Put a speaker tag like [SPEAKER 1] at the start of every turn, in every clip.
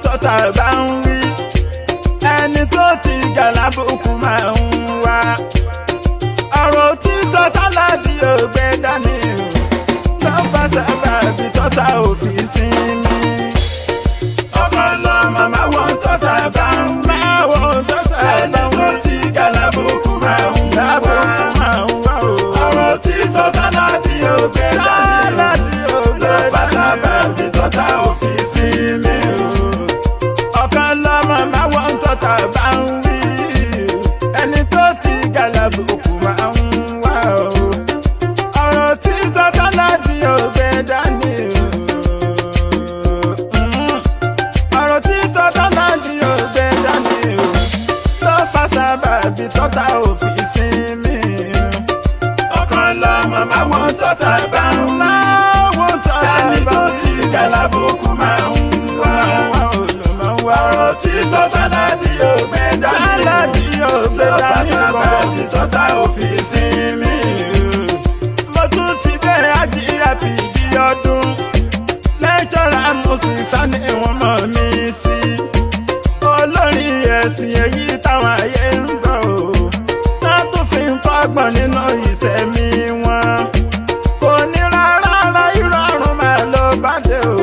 [SPEAKER 1] tọ́ta bá ń wí ẹni tó ti gàlábùkù máa ń wá ọ̀rọ̀ títọ́ táládì ògbé dání ló fà sábàbí tọ́ta òfin sinmi ọkàn lọ́mọ máa wọ́n tọ́ta bá ń wí ẹni tó ti gàlábùkù máa ń wá ọ̀rọ̀ títọ́ táládì ògbé dání ló fà sábàbí tọ́ta òfin sinmi ọkàn lọ́mọ máa wọ́n tọ́ta bá ń wí ẹni tó ti gàlábùkù máa ń wá ọ̀rọ̀ títọ́ táládì ògbé dání ọ̀rọ̀ títọ́ táládì ògbé dání ló fà sábàbí tọ́ta òfin sinmi ọkàn lọ́mọ máa wọ́n tọ́ta bá ń wí ẹni tó ti gàlábùkù máa ń wá ọ̀rọ̀ títọ́ táládì ògbé dání ló fà sábàbí tọ́ta òfin sinmi. Mo tún ti dé àjíyá bìbí ọdún lẹ́jọ́ra mo sì sá ní wọ́n mọ̀ mí sí olórin ẹ̀sìn èyí táwọn ayé ń gbọ́ náà tún fi ń kọ́gbọ́n nínú ìṣẹ̀mí wọn kò ní rárá ìrọ̀rùn máa lọ bá dé o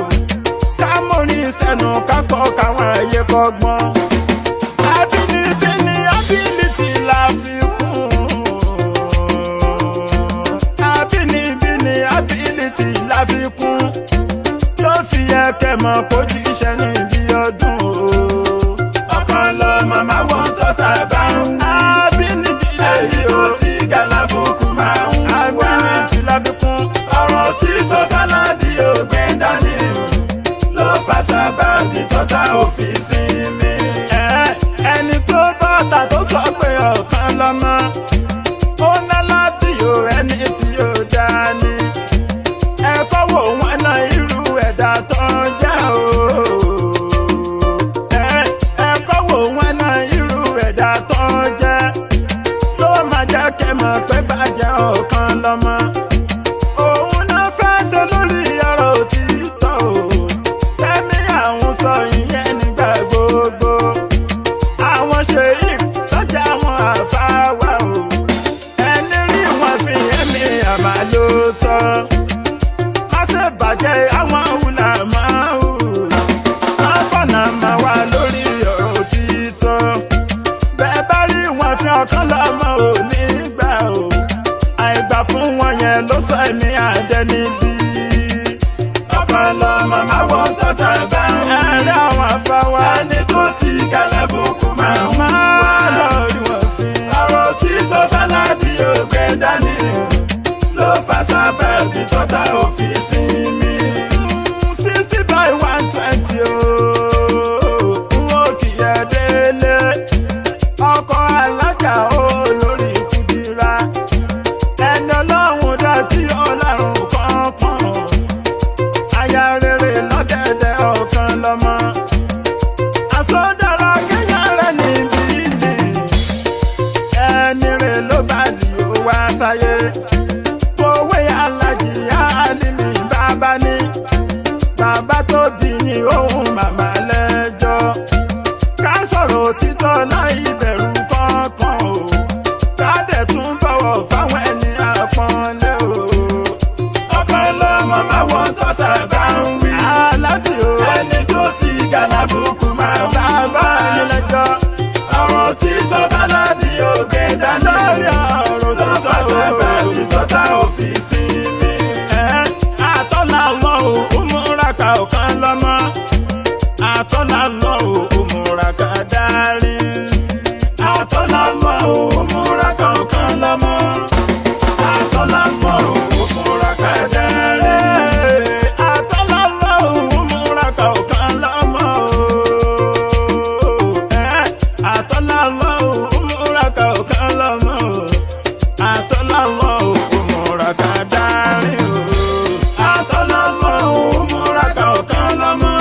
[SPEAKER 1] ká mú ní sẹ́nu kákọ́ káwọn ayé kọ́gbọ́n abínibí ni ability la fi kún abínibí ni ability la fi kún ló fi yẹ kẹ́ mọ̀ kójú iṣẹ́ níbi ọdún o ọkàn lọ́mọ máa wọ́n tọ́ta bá ń wí abínibí lẹ́yìn tó ti gàlábùkù máa ń wá abínibí la fi kún ọ̀rọ̀ títọ́ táládì ògbé dání ló fà sábàbí tọ́ta òfin sinmi ẹni tó bọ́ta tó sọ pé ọ̀kan lọ́mọ ó ná ládìó ẹni tí ó dání ẹ̀kọ́ wo wọn náà irú ẹ̀dá tó ń jẹ́ o ẹ̀kọ́ wo wọn náà irú ẹ̀dá tó ń jẹ́ ló máa jẹ́ kẹ́ mọ̀ pé bàjẹ́ ọ̀kan lọ́mọ òun náà fẹ́ ṣe lórí ọ̀rọ̀ òtítọ́ o tẹ́mi àwọn sọ ìyẹn nígbà gbogbo àwọn ṣe yìí sọ́jà àwọn àfáwà o ẹni rí wọn fi ẹ̀mí àmà ló tọ́ má ṣe bàjẹ́ àwọn wùlà máa hù má fọ̀nà máa wà lórí ọ̀rọ̀ òtítọ́ bẹ́ẹ̀ bá rí wọn fi ọkàn lọ́mọ ò ní gbà o àìgbà fún wọn yẹn ló sọ ẹ̀mí àdẹnibí ọkàn lọ́mọ máa wọ́n tọ́ta bá ń wí ẹ̀rí àwọn àfáwà ẹni tó ti gàlábùkù máa ń wá lórí wọn fi ọ̀rọ̀ títọ́ táládì ògbé dání ló fà sábàbí tọ́ta òfin sinmi 60/120 wọ́n kì í ẹ̀ délé ọkọ̀ alájà olórí Kúdírà ẹni ọlọ́run dá tí ọlọ́run kọ̀ọ̀kan aya rere lọ́dẹ̀dẹ̀ ọ̀kan lọ́mọ àsọdára kéèyàn rẹ̀ níbi ìdí ẹni rẹ̀ ló bá di ó wá sáyé owó alájì Álímì bàbá ní bàbá tó bí ní ohun màmá lẹ́jọ́ ká sọ̀rọ̀ òtítọ́ láì bẹ̀rù kankan o ká dẹ̀ tún bọ̀wọ̀ fáwọn ẹni àpọ́nlé o ọkàn lọ́mọ máa wọ́n tọ́ta bá ń wí aládì o ẹni tó ti gàlábùkù máa ń bá yín lẹ́jọ́ ọ̀rọ̀ títọ́ táládì ògbé dání lórí ọ̀rọ̀ tó fà sábàbí tọ́ta òfin sinmi àtọ́lá lọ ò múra ká ọ̀kan lọ́mọ àtọ́lá lọ ò múra ká dárí àtọ́lá lọ ò múra ká ọ̀kan lọ́mọ àtọ́lá lọ ò múra ká dárí àtọ́lá lọ ò múra ká ọ̀kan lọ́mọ àtọ́lá lọ ò múra ká ọ̀kan lọ́mọ àtọ́lá lọ ò múra ká dárí àtọ́lá lọ ò múra ká ọ̀kan lọ́mọ.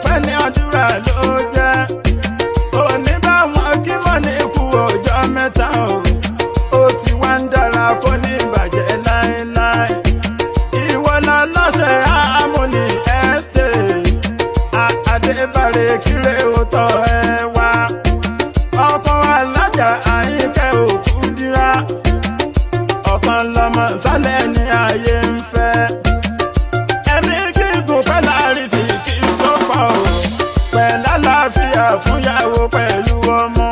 [SPEAKER 1] pẹ́ ní àdúrà ló jẹ́ òní bá wọn kí wọ́n ní ikú ọjọ́ mẹ́ta ó ti wá ń dára kó ní ìbàjẹ́ láéláé ìwọ lọ́lọ́ṣẹ́ àmúni estate àdébàrè kílé òótọ́ ẹ wá ọkọ̀ alájà àyíkẹ́ òkú dírá ọ̀kan lọ́mọ sálẹ̀ ní ayé ń fẹ́ ẹ̀mí gígùn pẹ̀lú àrísìkí tó pọ̀ pẹ̀lú àlàáfíà fúnyàwó pẹ̀lú ọmọ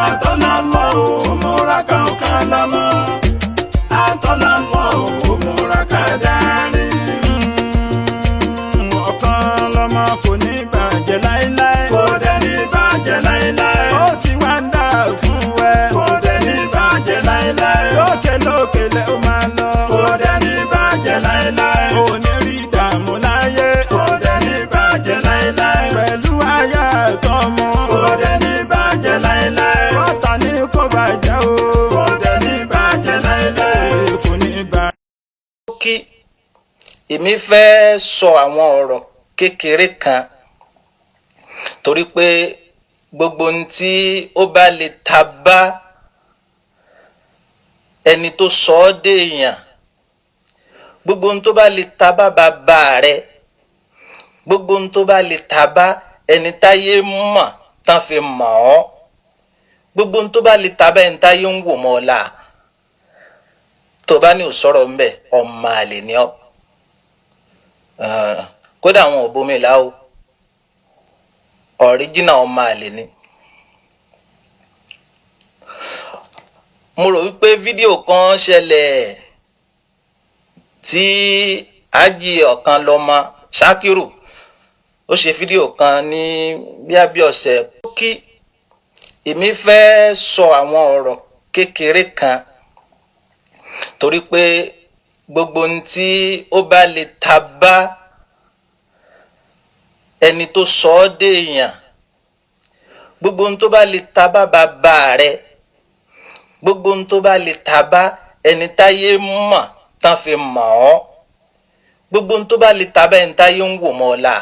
[SPEAKER 1] àtọ́lámọ́ òmùra kankan lọ́mọ àtọ́lámọ́ òmùra kan dárí ọ̀kan lọ́mọ kò ní bàjẹ́ láíláí kò dẹ̀ ní bàjẹ́ láíláí ó ti wá ń dára fún ẹ kò dẹ̀ ní bàjẹ́ láíláí lókè lókè lẹ́ ó máa lọ kò dẹ̀ ní bàjẹ́ láíláí ò ní rí ìdààmú láyé kò dẹ̀ ní bàjẹ́ láíláí pẹ̀lú aya àtọmọ kò dẹ̀ ní bàjẹ́ láíláí ọ̀tá ní kò bàjẹ́ o kò dẹ̀ ní bàjẹ́ láíláí kò ní bàjẹ́.
[SPEAKER 2] kí èmi fẹ́ sọ àwọn ọ̀rọ̀ kékeré kan torí pé gbogbo ohun tí ó bá lè ta bá ẹni tó sọ ọ́ dé èèyàn gbogbo ohun tó bá lè ta bá bàbá rẹ gbogbo ohun tó bá lè ta bá ẹni táyé mọ̀ tán fi mọ̀ ọ́ gbogbo ohun tó bá lè ta bá ẹni táyé ń wò mọ́ ọ́ la tó bá ní òsọ̀rọ̀ ńbẹ ọmọ àlè ni ọ́ kódà àwọn òbomi là ó ọ̀ríjìnà ọmọ àlè ni. mo rò wípé fídíò kan ṣẹlẹ̀ tí ájì ọ̀kan lọ́mọ Ṣákírù ó ṣe fídíò kan ní bí ọ̀sẹ̀ kí èmi fẹ́ sọ àwọn ọ̀rọ̀ kékeré kan torí pé gbogbo ohun tí ó bá lè ta bá ẹni tó sọ ọ́ dé èèyàn gbogbo ohun tó bá lè ta bá bàbá rẹ gbogbo ohun tó bá lè ta bá ẹni táyé mọ̀ tán fi mọ̀ ọ́ gbogbo ohun tó bá lè ta bá ẹni táyé ń wò mọ́ ọ́ la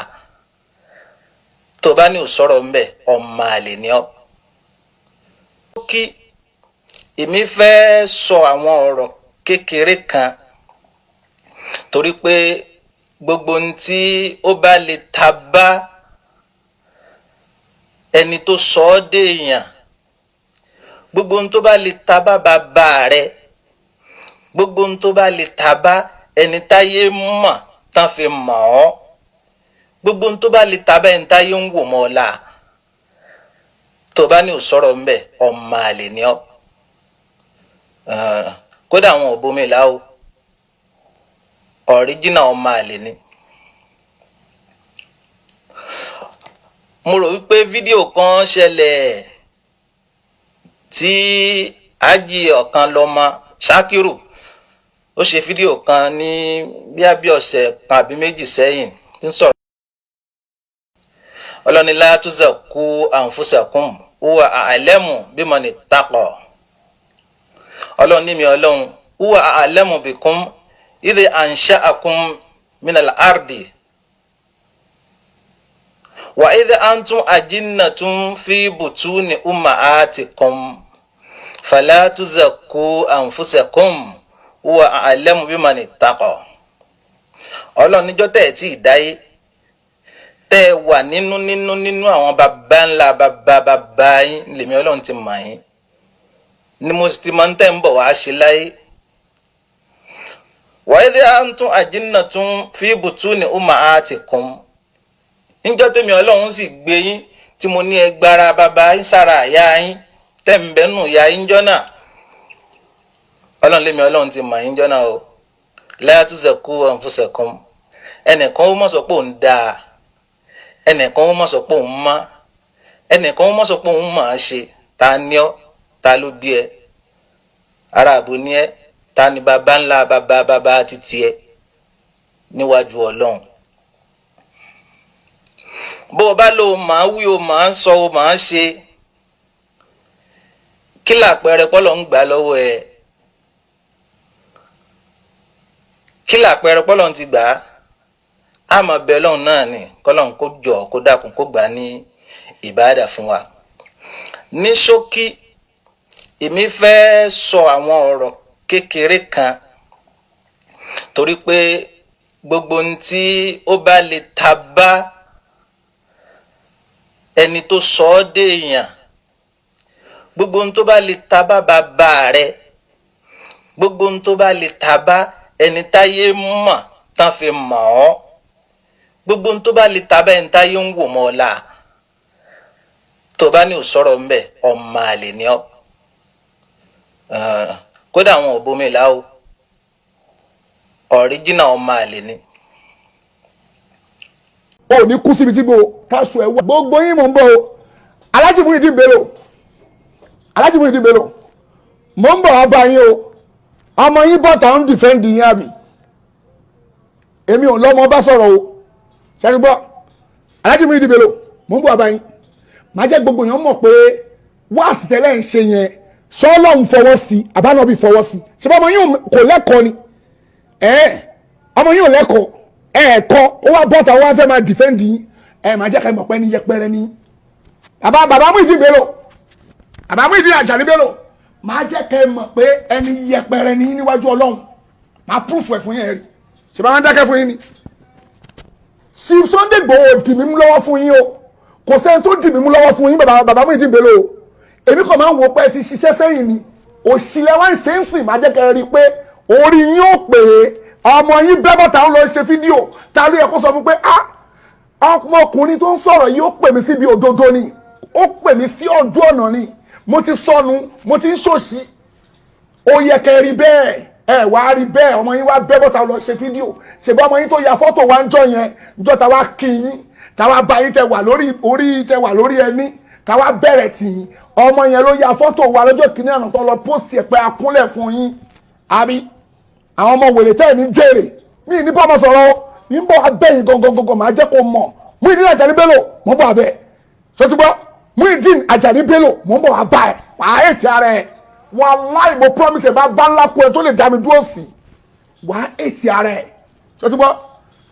[SPEAKER 2] tó bá ní òsọ̀rọ̀ ńbẹ ọmọ àlè ni ọ́. kí èmi fẹ́ sọ àwọn ọ̀rọ̀ kékeré kan torí pé gbogbo ohun tí ó bá lè ta bá ẹni tó sọ ọ́ dé èèyàn gbogbo ohun tó bá lè ta bá bàbá rẹ gbogbo ohun tó bá lè ta bá ẹni táyé mọ̀ tán fi mọ̀ ọ́ gbogbo ohun tó bá lè ta bá ẹni táyé ń wò mọ́ ọ́ la tó bá ní òsọ̀rọ̀ ńbẹ ọmọ àlè ni ọ́ kódà àwọn òbomi là ó ọ̀ríjìnà ọmọ àlè ni. mo rò wípé fídíò kan ṣẹlẹ̀ tí ájì ọ̀kan lọ́mọ Ṣákírù ó ṣe fídíò kan ní bí ọ̀sẹ̀ kan àbí méjì sẹ́yìn tí ń sọ̀rọ̀ ọlọ́ni la tuzakku anfusakum huwa a'lamu biman ittaqa ọlọ́run ní mi ọlọ́run huwa a'lamu bikum idh ansha'akum minal ardi wa idh antum ajinnatun fi butuni ummahatikum fala tuzakku anfusakum huwa a'lamu biman ittaqa ọlọ́run níjọ́ tẹ́ tí ìdáyé tẹ́ wà nínú àwọn bàbá ńlá bàbá yín lèmi ọlọ́run ti mọ̀ yín ni mo ti mọ̀ ń tẹ́ ń bọ̀ wá ṣe láyé wa idh antum ajinnatun fi butuni ummahatikum níjọ́ tẹ́mi ọlọ́run sì gbé yín tí mo ní ẹgbára bàbá yín sára àyà yín tẹ́ ń bẹ́nu ìyá yín jọ́nà ọlọ́run lèmi ọlọ́run ti mọ̀ yín jọ́nà o la tuzakku anfusakum ẹnìkan ó mọ̀ sọ pé òun dáa ẹnìkan ó mọ̀ sọ pé òun mọ́ ẹnìkan ó mọ̀ sọ pé òun mọ̀ ọ́ ṣe ta ni ọ́ ta ló bí ẹ ara àbò ni ẹ ta ni bàbá ńlá bàbá títí ẹ níwájú ọlọ́run bó o bá lò ó máa wí o máa sọ o máa ṣe kí làpẹẹrẹ pọ́lọ̀ ń gbà lọ́wọ́ ẹ kí làpẹẹrẹ pọ́lọ̀ ti gbà àmọ́ bẹ́ẹ̀ lọ́hùn náà ni kọ́lọ́hùn kó jọ kó dákun kó gbà ní ìbáàdà fún wa. Ní ṣókí èmi fẹ́ sọ àwọn ọ̀rọ̀ kékeré kan torí pé gbogbo ohun tí ó bá lè ta bá ẹni tó sọ ọ́ déèyàn, gbogbo ohun tó bá lè ta bá bàbá rẹ̀, gbogbo ohun tó bá lè ta bá ẹni táyé mọ̀ tán fi mọ̀ ọ́, gbogbo ohun tó bá lè ta bá ẹni táyé ń wò mọ́ la tó bá ní ò sọ̀rọ̀ ń bẹ̀ ọmọ àlè ni ọ́. Kódà àwọn òbomi là ó ọ̀ríjìnà ọmọ àlè ni.
[SPEAKER 3] O ní kú síbi tí bo káṣù ẹ̀ wá gbogbo yín mò ń bọ̀ o. Alhaji Muheedeen Bello, Alhaji Muheedeen Bello, mò ń bọ̀ wá bá yín o. Ọmọ yín bọ̀tà ń dìfẹ́ǹdì yín àbí? Èmi ò lọ́mọ bá sọ̀rọ̀ o. Ṣé gbọ́? Alhaji Muheedeen Bello, mò ń bọ̀ wá bá yín. Màá jẹ́ gbogbo yẹn mọ̀ pé wáàsì tẹ́lẹ̀ ń ṣe yẹn ṣọ́ọ́lọ́hún fọwọ́ sí àbánọ́bí fọwọ́ sí. Ṣé bá ọmọ yín kò lẹ́kọ̀ọ́ ni? Ọmọ yín ò lẹ́kọ̀ọ́ ẹ̀ẹ̀kọ́ ó wá bọ́ta ó wá fẹ́ máa dìfẹ́ǹdì yín. Màá jẹ́ ká mọ̀ pé ní yẹpẹrẹ ní. Bàbá Muheedeen Bello, Bàbá Muheedeen Ajani Bello, màá jẹ́ ká mọ̀ pé ẹni yẹpẹrẹ ní níwájú Ọlọ́run. Màá púrùfù ẹ̀ fún yẹn rí. Ṣé bá wọn dákẹ́ fún yín ni? Chief Sunday Igboho dì mí mú lọ́wọ́ fún yín o. Kò sẹ́ni tó dì mí mú lọ́wọ́ fún yín bàbá Muheedeen Bello o. Èmi kàn máa ń wo pé ti ṣiṣẹ́ sẹ́yìn ni. Òṣìlẹ̀ wá ń ṣe ń sìn máa jẹ́ kẹ́ rí i pé orí yín ò pè é. Ọmọ yín bẹ́bọ̀ táwọn lọ ṣe fídíò ta ló yẹ kó sọ fún pé ọmọkùnrin tó ń sọ̀rọ̀ yìí ó pè mí síbi òdodo ni. Ó pè mí sí ọjọ́ ọ̀nà ni. Mo ti sọnù, mo ti ń ṣòṣì. Ó yẹ kẹ́ rí bẹ́ẹ̀. Ẹ wá rí bẹ́ẹ̀ ọmọ yín wá bẹ́bọ̀ táwọn lọ ṣe fídíò. Ṣèbá ọmọ yín tó ya fọ́tò wá ń jọ yẹn jọ ta wá kí yín. Ta wá bá yín tẹ wà lórí ẹni. Ta wá bẹ̀rẹ̀ tì yín. Ọmọ yẹn ló ya fọ́tò wa lọ́jọ́ kìíní àná tó lọ pósì ẹ̀ pé a kúnlẹ̀ fún yín. Àbí àwọn ọmọ wèrè tẹ́ ẹ̀ ní jèrè mí ní bọ́ ọmọ sọ̀rọ̀ ní bọ́ abẹ́yìn gangan máa jẹ́ kó mọ̀ Muheedeen Ajani Bello mọ̀ bọ́ abẹ́ sọtúbọ́ Muheedeen Ajani Bello mọ̀ bọ́ abá ẹ̀ wàá ètì ara ẹ̀ wallahi mo promise ẹ̀ bá ńlá kú ẹ̀ tó lè dá mi dúró sí wàá ètì ara ẹ̀ sọtúbọ́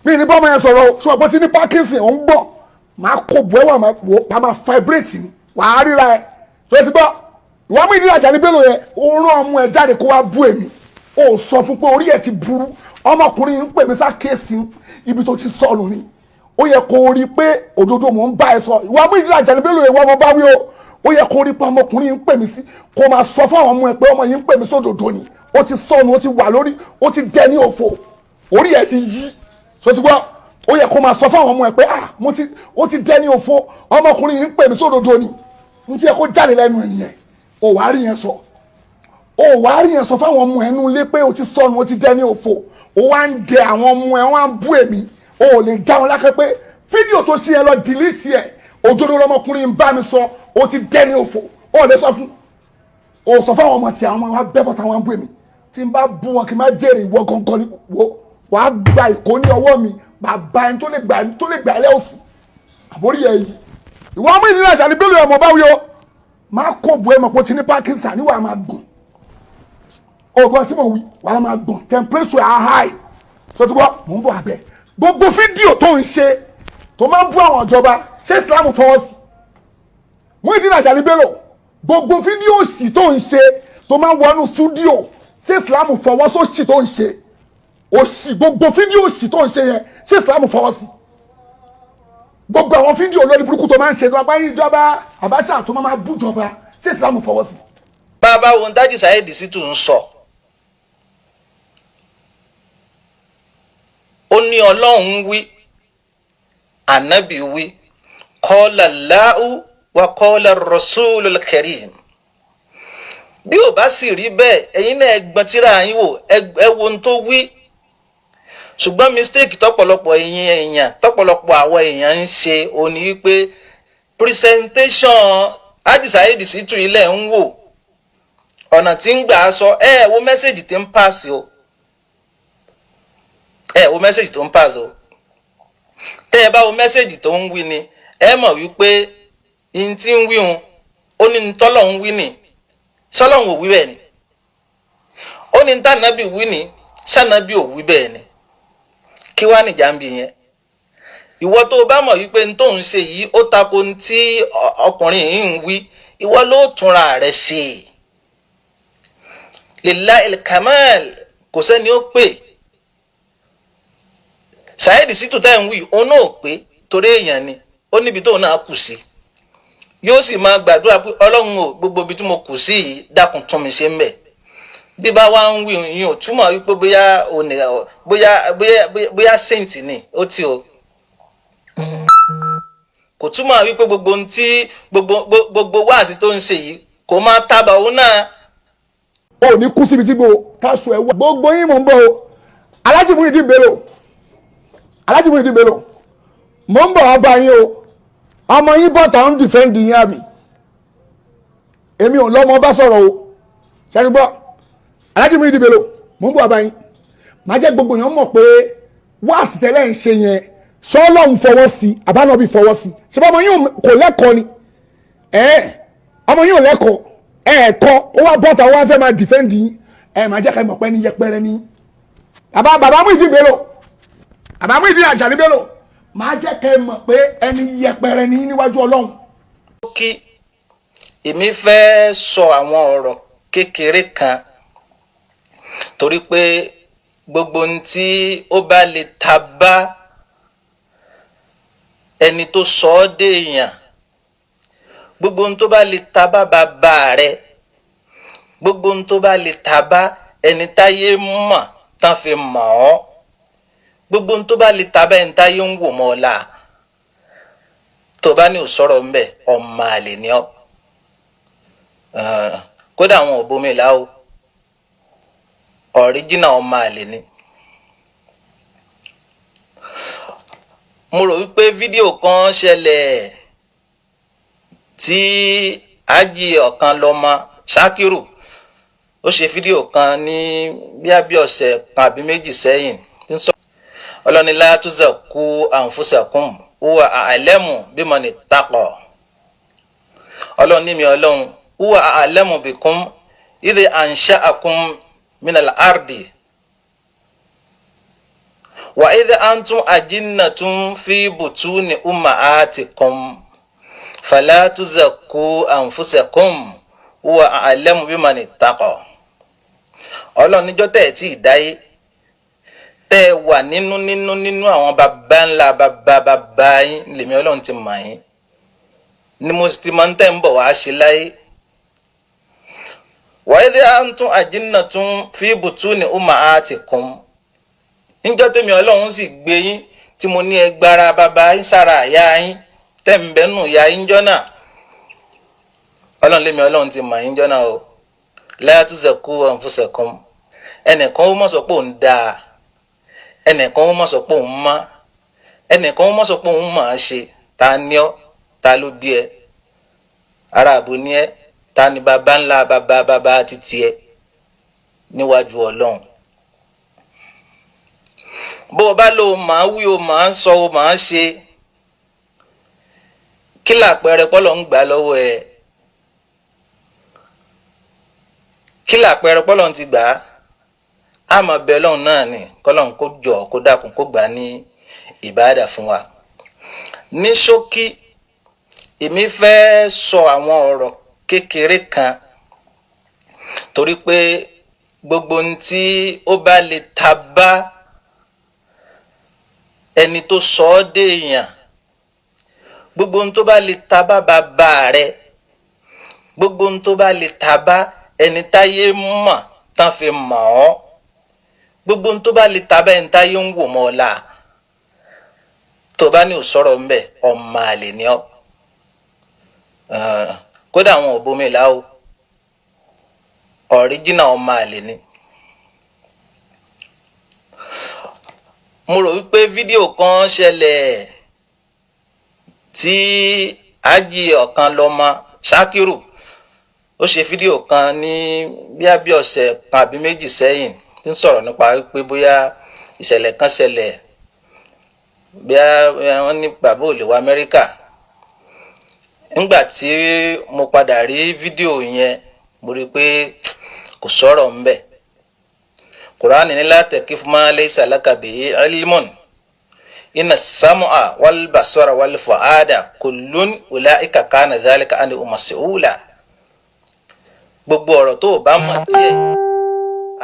[SPEAKER 3] mí ní bọ́ ọmọ yẹn sọ̀rọ̀ ṣùgbọ́n bó ti ní Parkinson ò ń gbọ́ máa kó bu ẹwà máa vibrate ni wàá ríra ẹ̀ sọtúbọ́ ìwà Muheedeen Ajani Bello yẹn ó rán ọmọ ẹ̀ jáde kó wá bú èmi ó sọ fún pé orí ẹ̀ ti burú ọmọkùnrin ń pè mí sákèsí ibi tó ti sọnù ni ó yẹ kó rí pé òdodo mò ń bá ẹ sọ ìwà Muheedeen Ajani Bello ìwà ọmọ bá wí o ó yẹ kó rí pé ọmọkùnrin ń pè mí sí kó máa sọ fún àwọn ọmọ ẹ pé ọmọ yìí ń pè mí sódodo ni ó ti sọnù ó ti wà lórí ó ti dẹ ní òfò orí ẹ̀ ti yí so ti gbọ́ ó yẹ kó máa sọ fún àwọn ọmọ ẹ pé ó ti dẹ ní òfò ọmọkùnrin yìí ń pè mí sódodo ni n tí yẹ kó jáde lẹ́nu ẹ̀ nìyẹn ó wàá rí yẹn sọ ó wá rí yẹn sọ fáwọn ọmọ ẹnu lé pé o ti sọnù o ti dẹ ní òfò o wá ń dẹ àwọn ọmọ ẹ wọn á bú èmi o ò lè dá wọn lákẹ́ pé fídíò tó ṣe yẹn lọ dìlítì ẹ òdodo lọmọkùnrin ń bá mi sọ o ti dẹ ní òfò o ò lè sọ fún o sọ fáwọn ọmọ tí àwọn ọmọ wa bẹ́ bọ́ta wọn bú èmi tí n bá bú wọn kí n má jèrè ìwọ gangan ni wo wàá gba ìkó ní ọwọ́ mi bàbá ẹni tó lè gbà ẹ lẹ́ọ̀sì àbórí ẹ yìí ìwọ Muheedeen Ajani Bello ọmọ báwí o má kó bu ẹ mọ̀ pé o ti ní Parkinson níwà máa gbọ̀n ọgbọ́n tí mo wí wàá máa gbọ̀n temperature are high so ti gbọ́ mò ń bọ̀ abẹ́ gbogbo fídíò tó ń ṣe tó máa ń bú àwọn ìjọba ṣé Islam fọwọ́ sí Muheedeen Ajani Bello gbogbo fídíò òsì tó ń ṣe tó máa ń wọnú stúdíò ṣé Islam fọwọ́ sósì tó ń ṣe òsì gbogbo fídíò òsì tó ń ṣe yẹn ṣé Islam fọwọ́ sí gbogbo àwọn fídíò lórí burúkú tó máa ń ṣe tó máa ń ìjọba Abass tó máa bú ìjọba ṣé Islam fọwọ́ sí.
[SPEAKER 2] bàbá wo ń dájú Saheed Shittu ń sọ ó ní Ọlọ́run wí ànábì wí qala Allahu wa qala ar-rasulul karim bí ò bá sì rí bẹ́ẹ̀ ẹ̀yin náà ẹgbọ́n tíra yín wò ẹ wo ohun tó wí ṣùgbọ́n mistake tọ́pọ̀lọpọ̀ tọ́pọ̀lọpọ̀ àwọn èèyàn ń ṣe ó ní wípé presentation Haji Saheed Shittu ilẹ̀ ń wò ọ̀nà tí ń gbà sọ wo mẹ́sẹ̀jì tí ń pass o wo mẹ́sẹ̀jì tó ń pass o tẹ́ ẹ bá wo mẹ́sẹ̀jì tó ń wí ni ẹ mọ̀ wípé in tí ń wí hun ó ní tọ́lọ́hun wí ni sọ́lọ́hun ò wí bẹ́ẹ̀ ni ó ní tànàbí wí ni sànàbí ò wí bẹ́ẹ̀ ni kí wá nìjà ń bí yẹn ìwọ tó bá mọ̀ wípé n tó ń ṣe yìí ó tako ní tí ọkùnrin yìí ń wí ìwọ ló túnra rẹ̀ ṣe lillahi kamal kò sẹ́ni ó pè Saheed Shittu tẹ́ ń wí òun náà pé torí èèyàn ni ó níbi tóun náà kù sí yóò sì máa gbàdúrà pé ọlọ́run ò gbogbo ibi tí mo kù sí yìí dákun tún mi ṣe ń bẹ̀ bí bá wá ń wí yìí ò túmọ̀ wípé bóyá saint ni ó ti o kò túmọ̀ wípé gbogbo ohun tí gbogbo wáàsí tó ń ṣe yìí kò máa tábà òun náà.
[SPEAKER 3] o ò ní kú síbi tí káṣù ẹ wá gbogbo yín mò ń bọ̀ o Alhaji Muheedeen Bello mò ń bọ̀ wá bá yín o ọmọ yín bọ́ta ń dìfẹ́ǹdì yín àmì èmi ò lọ́mọ bá sọ̀rọ̀ o ṣẹ́ni gbọ́ Alhaji Muheedeen Bello mò ń bọ̀ wá bá yín má jẹ́ gbogbo yẹn mọ̀ pé wáàsí tẹ́lẹ̀ ń ṣe yẹn sọ́ọ́lọ́hún fọwọ́ sí àbánọ́bí fọwọ́ sí ṣé ọmọ yín kò lẹ́kọ̀ọ́ ni ọmọ yín ò lẹ́kọ̀ọ́ ẹ̀ẹ̀kọ́ ó wá bọ́ta ó wá fẹ́ máa dìfẹ́ǹdì yín má jẹ́ ká mọ̀ pé ní yẹpẹrẹ ní bàbá Muheedeen Bello bàbá Muheedeen Ajani Bello máa jẹ́ kẹ́ ẹ mọ̀ pé ẹni yẹpẹrẹ ní níwájú Ọlọ́run.
[SPEAKER 2] kí èmi fẹ́ sọ àwọn ọ̀rọ̀ kékeré kan torí pé gbogbo ohun tí ó bá lè ta bá ẹni tó sọ ọ́ dé èèyàn gbogbo ohun tó bá lè ta bá bàbá rẹ gbogbo ohun tó bá lè ta bá ẹni táyé mọ̀ tán fi mọ̀ ọ́ gbogbo ohun tó bá lè ta bá ẹni táyé ń wò mọ́ ọ la tó bá ní ò sọ̀rọ̀ ńbẹ̀ ọmọ àlè ni ọ́ kódà àwọn ò bomi là ó ọ̀ríjìnà ọmọ àlè ni. mo rò wípé fídíò kan ṣẹlẹ̀ tí ájì ọ̀kan lọ́mọ Ṣákírù ó ṣe fídíò kan ní bí ọ̀sẹ̀ kan àbí méjì sẹ́yìn ọlọ́ni la tuzakku anfusakum huwa a'lamu biman ittaqa ọlọ́ni mi ọlọ́run huwa a'lamu bikum idh ansha'akum minal ardi wa idh antum ajinnatun fi butuni ummahatikum fala tuzakku anfusakum huwa a'lamu biman ittaqa ọlọ́run níjọ́ tẹ́ tí ìdáyé tẹ́ wà nínú àwọn bàbá ńlá bàbá yín lèmi ọlọ́run ti mọ̀ yín ni mo ti máa ń tẹ́ ń bọ̀ wá ṣe láyé wa idh antum ajinnatun fi butuni ummahatikum níjọ́ tẹ́mi ọlọ́run sì gbé yín tí mo ní ẹgbára bàbá yín sára àyà yín tẹ́ ń bẹ́nu ìyá yín jọ́ náà ọlọ́run lèmi ọlọ́run ti mọ̀ yín jọ́ náà o la tuzakku anfusakum ẹnìkan ó mọ̀ sọ pé òun dáa ẹnìkan ó mọ̀ sọ pé òun mọ́ ẹnìkan ó mọ̀ sọ pé òun máa ṣe ta ni ọ́ ta ló bí ẹ ara àbò ni ẹ ta ni bàbá ńlá bàbá títí ẹ níwájú ọlọ́run bó o bá lò ó máa wí o máa sọ o máa ṣe kí làpẹẹrẹ pọ́lọ̀ ń gbà lọ́wọ́ ẹ kí làpẹẹrẹ pọ́lọ̀ ti gbà á àmọ́ bẹ́ẹ̀ lọ́hùn náà ni kọ́lọ́hùn kó jọ kó dákun kó gbà ní ìbáàdà fún wa. ní ṣókí èmi fẹ́ sọ àwọn ọ̀rọ̀ kékeré kan torí pé gbogbo ohun tí ó bá lè ta bá ẹni tó sọ ọ́ dé èèyàn gbogbo ohun tó bá lè ta bá bàbá rẹ gbogbo ohun tó bá lè ta bá ẹni táyé mọ̀ tán fi mọ̀ ọ́ gbogbo ohun tó bá lè ta bá ẹni táyé ń wò mọ́ ọ la tó bá ní ò sọ̀rọ̀ ńbẹ̀ ọmọ àlè ni ọ́ kódà àwọn ò bomi là ó ọ̀ríjìnà ọmọ àlè ni. mo rò wípé fídíò kan ṣẹlẹ̀ tí ájì ọ̀kan lọ́mọ Ṣákírù ó ṣe fídíò kan ní bí ọ̀sẹ̀ kan àbí méjì sẹ́yìn tí ń sọ̀rọ̀ nípa pé bóyá ìṣẹ̀lẹ̀ kan ṣẹlẹ̀ bí wọ́n ní bàbá ò lè wá Amẹ́ríkà nígbà tí mo padà rí fídíò yẹn mo rí i pé kò sọ̀rọ̀ ńbẹ̀ Kùránì ní la taqifu ma laysa laka bihi ilmun inna as-sam'a wal basara wal fu'ada kullun ulaika kana dhalika anhu mas'ula. Gbogbo ọ̀rọ̀ tó bá mọ̀ díẹ̀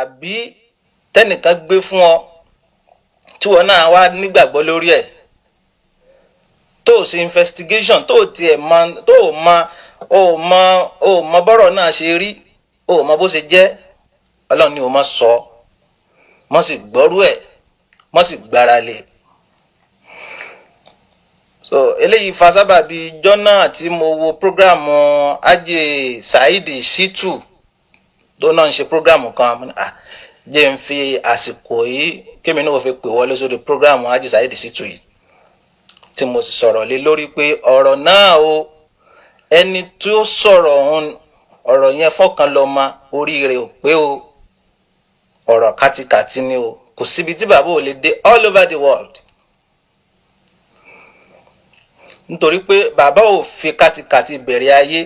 [SPEAKER 2] àbí tẹ́nìkan gbé fún ọ tí wọ́n náà wá nígbàgbọ́ lórí ẹ̀ tó ṣe investigation tó tiẹ̀ mọ̀ tó mọ̀ bọ́rọ̀ náà ṣe rí ó mọ̀ bó ṣe jẹ́ Ọlọ́run ni ó mọ̀ sọ mọ̀ sì gbọ́rú ẹ̀ mọ̀ sì gbára lé. So eléyìí fa sábàbí jọ́nà tí mo wo programu Ajé Saidi Shitu tó náà ń ṣe programu kan jẹ́ ń fi àsìkò yìí kémi náà fi pè wọlé sórí programu Ajé Saidi Shitu yìí tí mo sì sọ̀rọ̀ lé lórí pé ọ̀rọ̀ náà o ẹni tí ó sọ̀rọ̀ ọ̀hún ọ̀rọ̀ yẹn fọ́kàn lọ ma orí rẹ̀ ò pé o ọ̀rọ̀ kátikàti ni o kò síbi tí bàbá ò lè dé all over the world nítorí pé bàbá ò fi kátikàti bẹ̀rẹ̀ ayé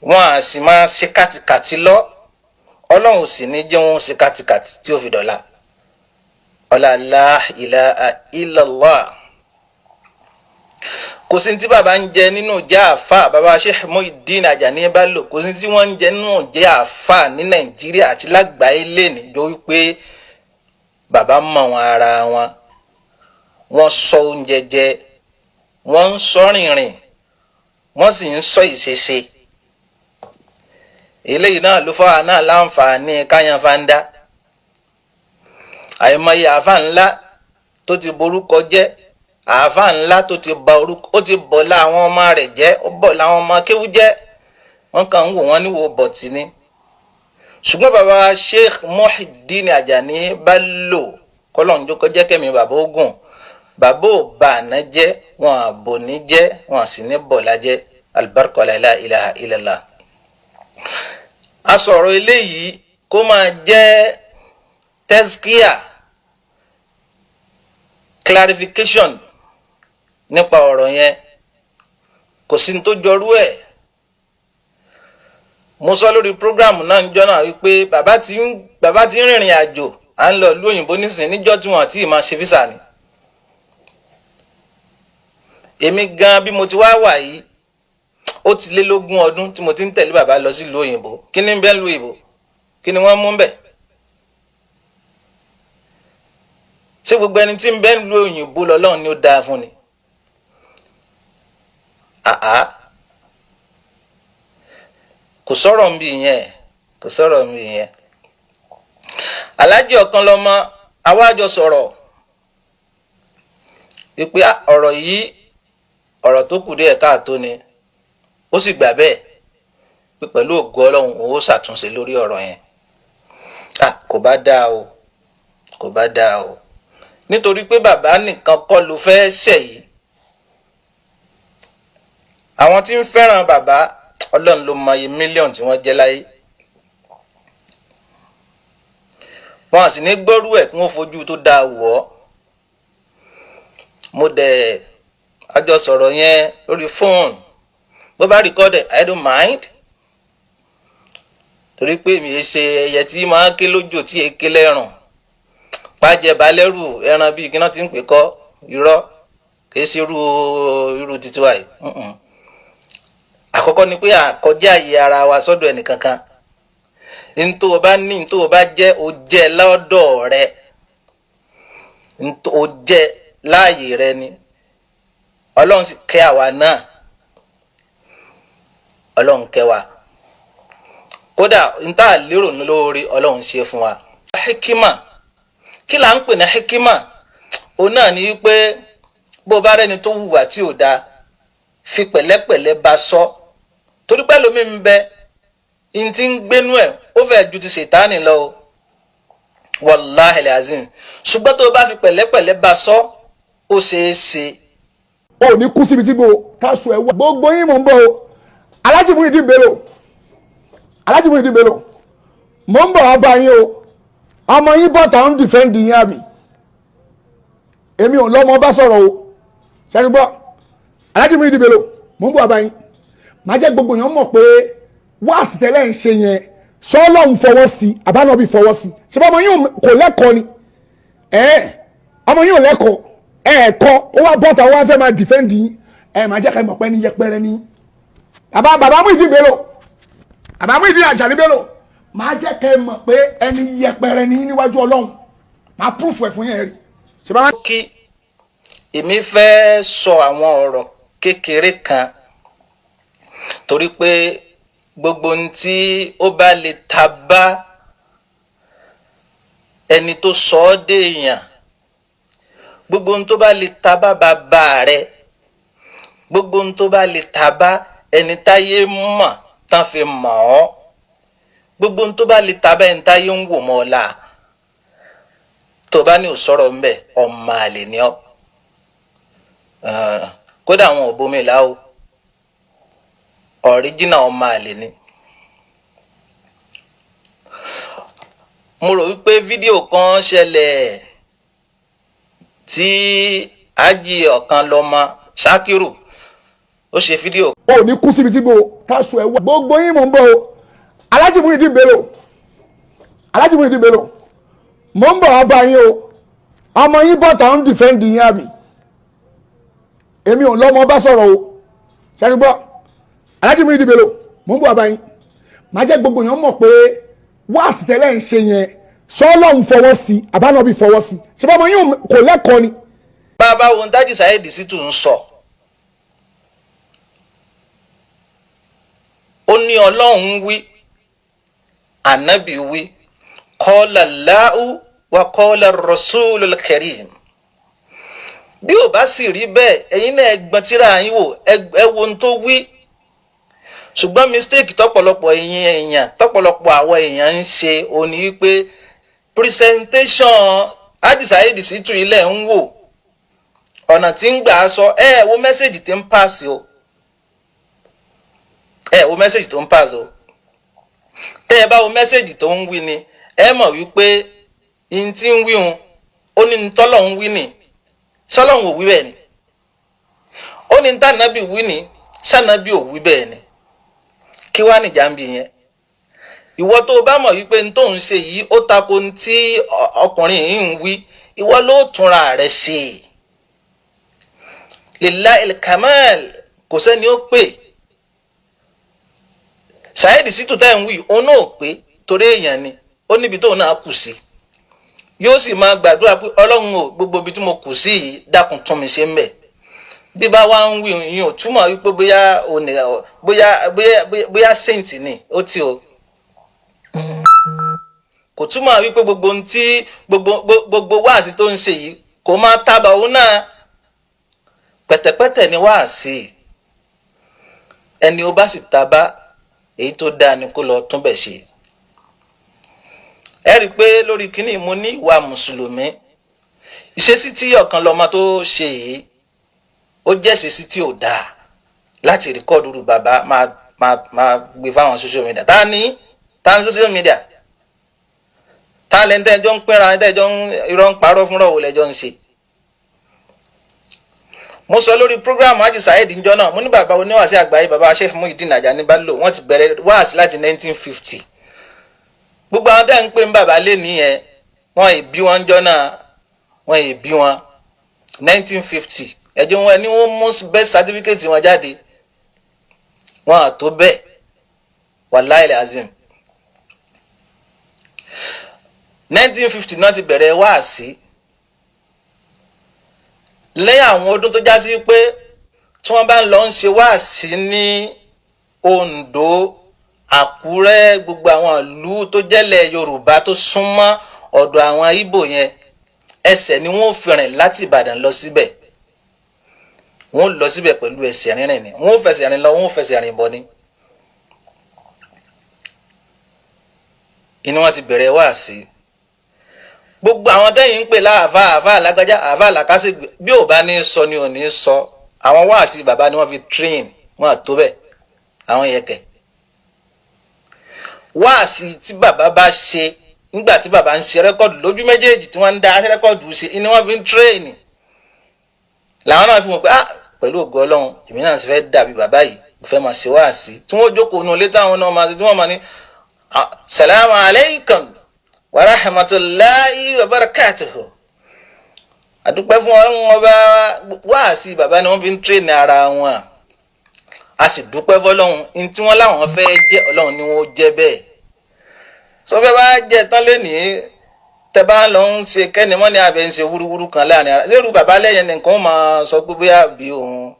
[SPEAKER 2] wọn à sì máa ṣe kátikàti lọ Ọlọ́run sì ní jẹ́ wọn ṣe kátikàti tí ó fi dọ̀la ọlá la ilaha illallah. Kò sí tí bàbá ń jẹ nínú jẹ́ àfà bàbá Sheikh Muheedeen Ajani Ballo kò sí tí wọ́n ń jẹ nínú jẹ́ àfà ní Nàìjíríà àti lágbàáyé lẹ́ni jọ wípé bàbá mọ̀ wọn ara wọn wọ́n sọ oúnjẹ jẹ wọ́n ń sọ rìnrìn wọ́n sì ń sọ ìṣeṣe eléyìí náà ló fọwọ́ náà láǹfààní káyan fanda àìmọye àfà ńlá tó ti borúkọ jẹ́ àfà ńlá tó ti ba orúkọ ó ti bọ̀ láwọn ọmọ rẹ̀ jẹ́ ó bọ̀ láwọn ọmọ kéwú jẹ́ wọ́n kàn ń wò wọ́n níwò bọ̀tì ni ṣùgbọ́n bàbá Sheikh Muheedeen Ajani Ballo kọ́lọ́njọ́ kọjá kẹ́mi bàbá ogun bàbá ò bà àná jẹ́ wọn àbò ní jẹ́ wọn sì ní bọ̀lá jẹ́ albarka la ilaha illallah. A sọ̀rọ̀ eléyìí kó máa jẹ́ tezkiya clarification nípa ọ̀rọ̀ yẹn kò sí tó jọrú ẹ̀. Mo sọ lórí program náà níjọ́ náà wípé bàbá tí ń rìnrìn àjò à ń lọ ìlú òyìnbó nísìn níjọ́ tí wọ́n àti máa ṣe visa ni. Èmi gan bí mo ti wá wà yìí ó ti lé lógún ọdún tí mo ti ń tẹ̀lé bàbá lọ sí ìlú òyìnbó kí ni ń bẹ ìlú òyìnbó kí ni wọ́n mú ń bẹ̀. Ṣé gbogbo ẹni tí ń bẹ ìlú òyìnbó lọ́lọ́run ni ó dáa fún ni? Kò sọ̀rọ̀ ń bí yẹn kò sọ̀rọ̀ ń bí yẹn. Aláàjì ọ̀kan lọ́mọ àwájọ sọ̀rọ̀ wípé ọ̀rọ̀ yìí ọ̀rọ̀ tó kù díẹ̀ káàtó ni ó sì gbà bẹ́ẹ̀ pé pẹ̀lú ògo Ọlọ́run òun ó ṣàtúnṣe lórí ọ̀rọ̀ yẹn. Kò bá dáa o kò bá dáa o nítorí pé bàbá nìkan kọ́ ló fẹ́ ṣẹ̀ yìí àwọn tí ń fẹ́ràn bàbá Ọlọ́run ló mọ iye mílíọ̀nù tí wọ́n jẹ́ láyé wọn sì ní gbọ́rú ẹ̀ kí wọ́n fojú tó dáa wọ̀ ọ́. Mo dẹ̀ àjọ sọ̀rọ̀ yẹn lórí fóònù bó bá recorded I don't mind torí pé mi ṣe ẹyẹ tí máa ké lójò tí èké lẹ́rùn pàjẹ́ balẹ̀rù ẹran bíi kí wọ́n ti ń pè kọ́ irọ́ kìí ṣe irú títí wa yìí. Àkọ́kọ́ ni pé àkọjá àyè ara wa sọ́dọ̀ ẹnìkankan ntó o bá ní ntó o bá jẹ́ o jẹ́ lọ́dọ̀ rẹ ntó o jẹ́ láàyè rẹ ni Ọlọ́run sì kẹ́ àwa náà Ọlọ́run kẹ́ wa kódà nta lérò lórí Ọlọ́run ṣe fún wa. Hikima kí là ń pè ní hikima o náà ni wípé bó bá rẹni tó hùwà tí ò dáa fi pẹ̀lẹ́pẹ̀lẹ́ bá sọ torí pé lómi ń bẹ in ti ń gbénú ẹ̀ ó fẹ́ ju ti ṣètánì lọ o wàláhì azim ṣùgbọ́n tó bá fi pẹ̀lẹ́pẹ̀lẹ́ bá sọ ó ṣeé ṣe.
[SPEAKER 3] o ò ní kú síbi tí bo táṣù ẹ wá gbogbo yín mò ń bọ̀ o Alhaji Muheedeen Bello Alhaji Muheedeen Bello mò ń bọ̀ ọba yín o ọmọ yín bọ̀tà ń dìfẹ́ǹdì yín àbí èmi ò lọ́mọ bá sọ̀rọ̀ o ṣẹ́ni gbọ́ Alhaji Muheedeen Bello mò ń bọ̀ ọba yín má jẹ́ gbogbo yẹn mọ̀ pé wáàsì tẹ́lẹ̀ ń ṣe yẹn sọ́ọ́lọ́hún fọwọ́ sí àbánọ́bí fọwọ́ sí ṣé ọmọ yín kò lẹ́kọ̀ọ́ ni ọmọ yín ò lẹ́kọ̀ọ́ ẹ̀ẹ̀kọ́ ó wá bọ́ta ó wá fẹ́ máa dìfẹ́ǹdì yín máa jẹ́ ká mọ̀ pé ní yẹpẹrẹ ní bàbá Muheedeen Bello bàbá Muheedeen Ajani Bello máa jẹ́ ká mọ̀ pé ẹni yẹpẹrẹ ní níwájú Ọlọ́run máa púrúfù ẹ̀ fún yẹn rí.
[SPEAKER 2] kí èmi fẹ́ sọ àwọn ọ̀rọ̀ kékeré kan torí pé gbogbo ohun tí ó bá lè ta bá ẹni tó sọ ọ́ dé èèyàn, gbogbo ohun tó bá lè ta bá bàbá rẹ, gbogbo ohun tó bá lè ta bá ẹni táyé mọ̀ tán fi mọ̀ ọ́, gbogbo ohun tó bá lè ta bá ẹni táyé ń wò mọ́ ọ́ la tó bá ní ò sọ̀rọ̀ ń bẹ̀ ọmọ àlè ni ọ́. Kódà àwọn òbomi là ó ọ̀ríjìnà ọmọ àlè ni. Mo rò wípé fídíò kan ṣẹlẹ̀ tí ájì ọ̀kan lọ́mọ Ṣákírù ó ṣe fídíò.
[SPEAKER 3] ó ní kú síbi tí bo káṣù ẹ̀ wá gbogbo yín mò ń bọ̀ o Alhaji Muheedeen Bello Alhaji Muheedeen Bello mò ń bọ̀ wá bá yín o ọmọ yín bọ́ta ń dìfẹ́ǹdì yín àbí èmi ò lọ́mọ bá sọ̀rọ̀ o ṣẹ́ni gbọ́ Alhaji Muheedeen Bello mò ń bọ̀ wá bá yín máa jẹ́ gbogbo yẹn mọ̀ pé wáàsì tẹ́lẹ̀ ń ṣe yẹn sọ́ọ́lọ́hún fọwọ́ sí àbánọ́bí fọwọ́ sí ṣé bá ọmọ yín kò lẹ́kọ̀ọ́ ni.
[SPEAKER 2] bàbá wo dájú Saheed Shittu ń sọ ó ní Ọlọ́run wí ànábì wí qala Allahu wa qala ar-rasulul karim. Bí ò bá sì rí bẹ́ẹ̀ ẹ̀yin náà ẹgbọ́n tíra yín wò ẹ wo ohun tó wí. Ṣùgbọ́n mistake tọ́pọ̀lọpọ̀ tọ́pọ̀lọpọ̀ àwọn èèyàn ń ṣe ó ní wípé presentation Haji Saheed Shittu ilẹ̀ ń wò ọ̀nà tí ń gbà sọ wo mẹ́sẹ̀gì tí ń pass o wo mẹ́sẹ̀gì tó ń pass o tẹ́ ẹ bá wo mẹ́sẹ̀gì tó ń wí ni ẹ mọ̀ wípé in tí ń wí hun ó ní tọ́lọ̀ ń wí ni sọ́lọ́hun ò wí bẹ́ẹ̀ ni ó ní tànàbí wí ni sànàbí ò wí bẹ́ẹ̀ ni kí wá nìjà ń bí yẹn. Ìwọ tó bá mọ̀ wípé n tó ń ṣe yìí ó tako tí ọkùnrin yìí ń wí ìwọ ló túnra rẹ̀ ṣe. Lillahil kamal kò sẹ́ni ó pè. Saheed Shittu tẹ́ ń wí òun náà pé torí èèyàn ni ó níbi tóun náà kù sí. Yóò sì máa gbàdúrà pé Ọlọ́run ò gbogbo ibi tí mo kù sí yìí dákun tún mi ṣe ń bẹ̀. Bí bá wá ń wí yín ò túmọ̀ wípé bóyá saint ni ó ti o kò túmọ̀ wípé gbogbo ohun tí gbogbo wáàsí tó ń ṣe yìí kò máa tábà òun náà pẹ̀tẹ̀pẹ̀tẹ̀ ni wáàsí ẹni ó bá sì tábà èyí tó dáa ni kó lọ tún bẹ̀ ṣe. Ẹ rí i pé lórí kínní mo ní ìwà mùsùlùmí ìṣesí tí ọ̀kan lọ́mọ tó ṣe yìí ó jẹ́ ìṣesí tí ò dáa láti rìkọ́ọ̀dù rú bàbá máa gbé fáwọn social media ta ní social media ta lẹ́ni tẹ́jọ́ ń pínra tẹ́jọ́ ń irọ́ ń parọ́ fúnra òwò lẹ́jọ́ ń ṣe. Mo sọ lórí program Haji Saheed níjọ́ náà mo ní bàbá oníwàásí àgbáyé bàbá Sheikh Muheedeen Ajani Ballo wọ́n ti bẹ̀rẹ̀ wáàsí láti 1950 gbogbo àwọn tẹ́ ń pè ń bàbá lé nìyẹn wọ́n ì bí wọn jọ́ náà wọ́n ì bí wọn 1950 ẹjọ́ wọn ni wọ́n mú best certificate wọn jáde wọn àtó bẹ́ẹ̀ wallahi azim 1950 náà ti bẹ̀rẹ̀ wáàsí lẹ́yìn àwọn ọdún tó já sí pé tí wọ́n bá ń lọ ń ṣe wáàsí ní Ondo Àkúrẹ́ gbogbo àwọn ìlú tó jẹ́lẹ̀ Yorùbá tó súnmọ́ ọ̀dọ̀ àwọn Ìgbò yẹn ẹsẹ̀ ni wọ́n fi rìn láti Ìbàdàn lọ síbẹ̀ wọ́n lọ síbẹ̀ pẹ̀lú ẹsẹ̀ rìnrìn ni wọ́n fẹsẹ̀ rìn lọ wọ́n fẹsẹ̀ rìn bọ̀ ni. Inú wọn ti bẹ̀rẹ̀ wáàsí gbogbo àwọn tẹ́yìn ń pè láàfà alágájá àfà làkàṣègbè bí ò bá ní sọ ni ò ní sọ àwọn wáàsí bàbá ni wọ́n fi train wọn àtó bẹ́ẹ̀ àwọn yẹkẹ̀ wáàsí tí bàbá bá ṣe nígbà tí bàbá ń ṣe rẹ́kọ̀dù lójú méjèèjì tí wọ́n ń dá rẹ́kọ̀dù ṣe ni wọ́n fi ń train làwọn náà fi mọ̀ pé pẹ̀lú ògo Ọlọ́run èmi náà sì fẹ́ dàbí bàbá yìí mo fẹ́ máa ṣe wáàsí tí wọ́n jókòó nù létí àwọn náà máa ṣe tí wọ́n máa ní salamu alaykum wa rahmatulahi wa barakatuhu àdúpẹ́ fún Ọlọ́run ọba wáàsí bàbá ni wọ́n fi ń train ara wọn a sì dúpẹ́ fọ́lọ́run ní tí wọ́n láwọn fẹ́ jẹ́ Ọlọ́run ni wọ́n jẹ́ bẹ́ẹ̀ sọ fẹ́ bá jẹ́ tán lénìí tẹ́ bá lọ ń ṣe kẹ́ni mọ́ ní abẹ́ ń ṣe wúrúwúrú kan láàrin ara ṣérú bàbá lẹ́yìn nìkan máa sọ pé bóyá bí òun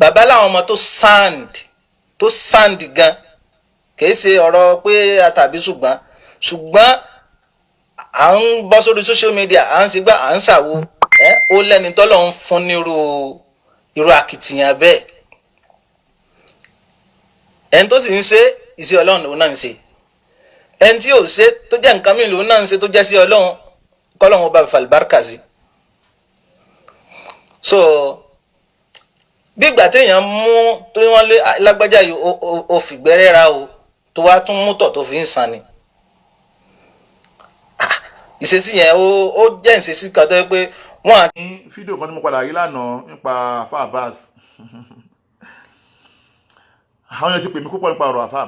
[SPEAKER 2] bàbá láwọn ọmọ tó sand gan kìí ṣe ọ̀rọ̀ pé àtàbí ṣùgbọ́n à ń bọ́ sórí social media à ń ṣe gbá à ń ṣàwo ó lẹ́ni tọ́lọ̀ ń fún irú akitiyan bẹ́ẹ̀ ẹni tó sì ń ṣe iṣẹ́ Ọlọ́run lòun náà ń ṣe ẹni tí ò ṣe tó jẹ́ nǹkan mìíràn lòun náà ń ṣe tó jẹ́ sí Ọlọ́run kọ́lọ́run ó bá fàlùbáríkà sí. so bí ìgbà téèyàn mú tó wọ́n lé lágbájá yìí ó fìgbẹ́rẹ́ ra o tó wá tún mú tọ̀ tó fi ń san ni. ìṣesí yẹn ó jẹ́ ìṣesí kan tó yẹ pé wọ́n á.
[SPEAKER 4] ní fídíò kan tí mo padà rí lánàá nípa àfa Abass àwọn yẹn ti pè mí púpọ̀ nípa ọ̀rọ̀ àfa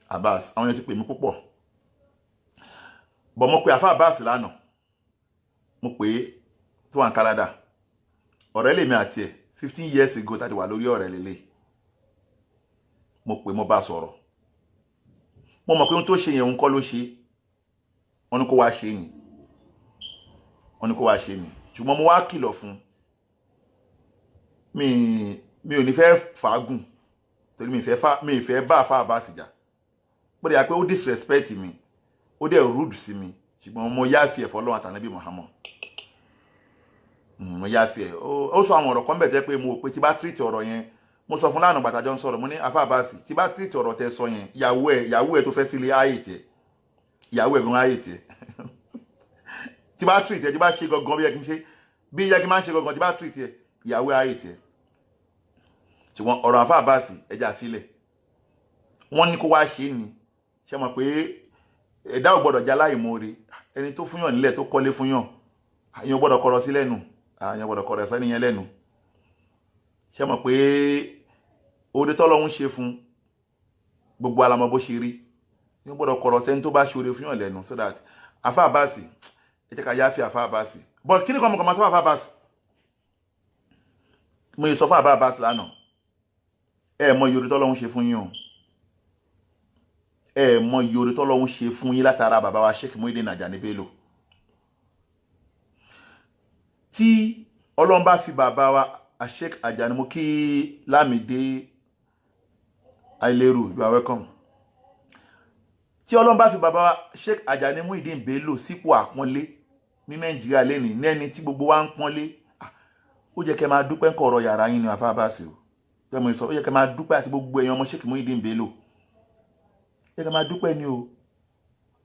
[SPEAKER 4] Abass àwọn yẹn ti pè mí púpọ̀ bọ̀ mo pe àfa Abass lánàá mo pè é tó wà ní Canada ọ̀rẹ́ lèmi àti ẹ̀ 15 years ago tàbí wà lórí ọ̀rẹ́ lélẹ̀ mo pè mo bá sọ̀rọ̀ mo mọ̀ pé ohun tó ṣe yẹn òun kọ́ ló ṣe wọ́n ní kó wá ṣe ni ṣùgbọ́n mo wá kìlọ̀ fún mi ò ní fẹ́ fàágùn torí mi ìfẹ́ bá àfa Abass jà bó dẹ̀ yà pé ó disrespect mi ó dẹ̀ rude sí mi ṣùgbọ́n mo yáfi ẹ̀fọ́ lọ́wọ́ àtànábì Muhammad mo yáfi ẹ̀ ó sọ àwọn ọ̀rọ̀ kan bẹ̀ tẹ́ pé mo pé tí bá treat ọ̀rọ̀ yẹn mo sọ fún lánàá gbàtàjọ́ ń sọ̀rọ̀ mo ní àfa Abass tí bá treat ọ̀rọ̀ tẹ́ sọ yẹn ìyàwó ẹ̀ tó fẹ́ sílé ayé tiẹ̀ ìyàwó ẹ̀ gan ayé tiẹ̀ tí bá treat ẹ̀ tí bá ṣe gangan bí yẹ kí n ṣe bí yẹ kí n máa ṣe gangan tí bá treat ẹ̀ ìyàwó ẹ̀ ayé tiẹ̀ ṣùgbọ́n ọ̀rọ̀ àfa Abass ẹja filẹ̀ wọ́n ní kó wá ṣe ni ṣe mọ̀ pé ẹ̀dá ò gbọ́dọ̀ já láì mọ́re ẹni tó fúnyàn nílẹ̀ tó kọ́lé fúnyàn àyàn gbọ́dọ̀ kọ̀rọ̀ sí lẹ́nu àyàn gbọ́dọ̀ kọ̀rọ̀ sẹ́ni yẹn lẹ́nu ṣe mọ̀ pé oore tọ́lọ́hun ṣe fún gbogbo alamọ bó ṣe rí yóò gbọ́dọ̀ kọ̀rọ̀ sẹ́ni tó bá ṣe oore fúnyàn lẹ́nu so that àfa Abass ẹ jẹ́ ká yáfi àfa Abass but kí ni kan mọ̀ kàn máa sọ àfa Abass mo yẹ sọ fún àfa Abass lánàá ẹ mọ iye tọ́lọ́hun ṣe fún yín o ẹ mọ iye tọ́lọ́hun ṣe fún yín látara bàbá wa Sheikh Muheedeen Ajani Bello tí Ọlọ́run bá fi bàbá wa Sheikh Ajani mo kí Lámìdé Aileru you are welcome tí Ọlọ́run bá fi bàbá wa Sheikh Ajani Muheedeen Bello sípò àpọ́nlé ní Nàìjíríà lẹ́nìí nẹ́ni tí gbogbo wa ń pọ́nlé ó jẹ́ kẹ́ máa dúpẹ́ ń kọ̀rọ̀ yàrá yín ní àfa Abass o tẹ́mọ̀ ìsọ ó yẹ kẹ́ máa dúpẹ́ àti gbogbo èèyàn ọmọ Sheikh Muheedeen Bello yẹ kẹ́ máa dúpẹ́ ni o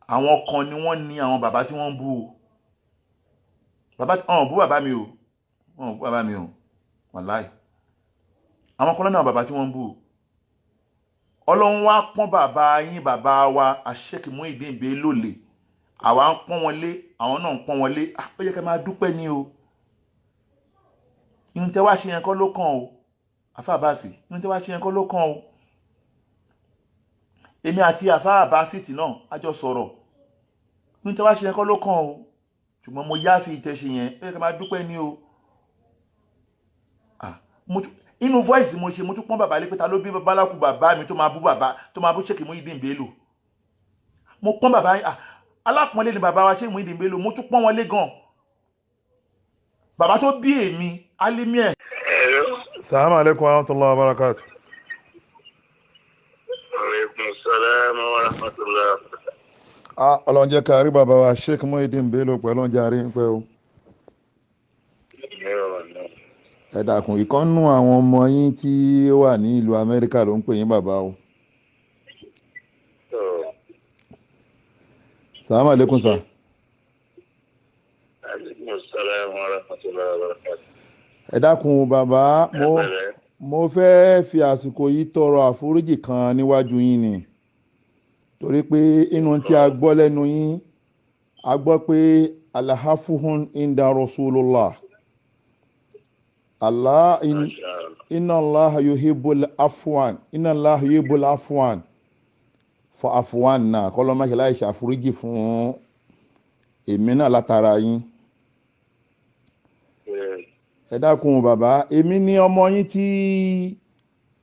[SPEAKER 4] àwọn kan ni wọ́n ní àwọn bàbá tí wọ́n ń bú o bàbá ọ̀hún bú bàbá mi o ọ̀hún bú bàbá mi o wàláì àwọn kan lọ́nà bàbá tí wọ́n ń bú o Ọlọ́run wá pọ́n bàbá yín bàbá wa Sheikh Muheedeen Bello lè àwa ń pọ́n wọn lé àwọn náà ń pọ́n wọn lé ó yẹ kẹ́ máa dúpẹ́ ni o ìhun tẹ́ wá ṣe yẹn kọ́ ló kàn o àfa Abass ìhun tẹ́ wá ṣe yẹn kọ́ ló kàn o èmi àti àfa Abass tì náà a jọ sọ̀rọ̀ ìhun tẹ́ wá ṣe yẹn kọ́ ló kàn o ṣùgbọ́n mo yá fi ìtẹ̀ṣe yẹn ó yẹ kẹ́ máa dúpẹ́ ni o inú voice mo ṣe mo tún pọ́n bàbá lé pé ta ló bí babaláku bàbá mi tó máa bú Sheikh Muheedeen Bello mo pọ́n bàbá alápọ̀nlé ni bàbá wa Sheikh Muheedeen Bello mo tún pọ́n wọn lé gan bàbá tó bí èmi alimi ẹ̀. Assalamu alaikum warahmatullahi wabarakatuh.
[SPEAKER 5] Alaikum salam wa rahmatullahi wa barakatuh.
[SPEAKER 4] Ọlọ́run jẹ́ ká rí bàbá wa Sheikh Muheedeen Bello pẹ̀lú ọjà rí ń pẹ́ o. Ẹ dákun ìkọ́nú àwọn ọmọ yín tí ó wà ní ìlú Amẹ́ríkà ló ń pè yín bàbá o. Assalamu alaikum sir.
[SPEAKER 5] Alaikum salam wa rahmatullahi wa barakatuh.
[SPEAKER 4] Ẹ dákun bàbá mo fẹ́ fi àsìkò yìí tọrọ àforíjì kan níwájú yín ni torí pé inú tí a gbọ́ lẹ́nu yín a gbọ́ pé alahafuhun inda rasulullah Allah inna Allah yuhibbul afwan fa afwan náà kọ́lọ́ máa ṣe láì ṣàforíjì fún èmi náà látara yín ẹ dákun bàbá èmi ní ọmọ yín tí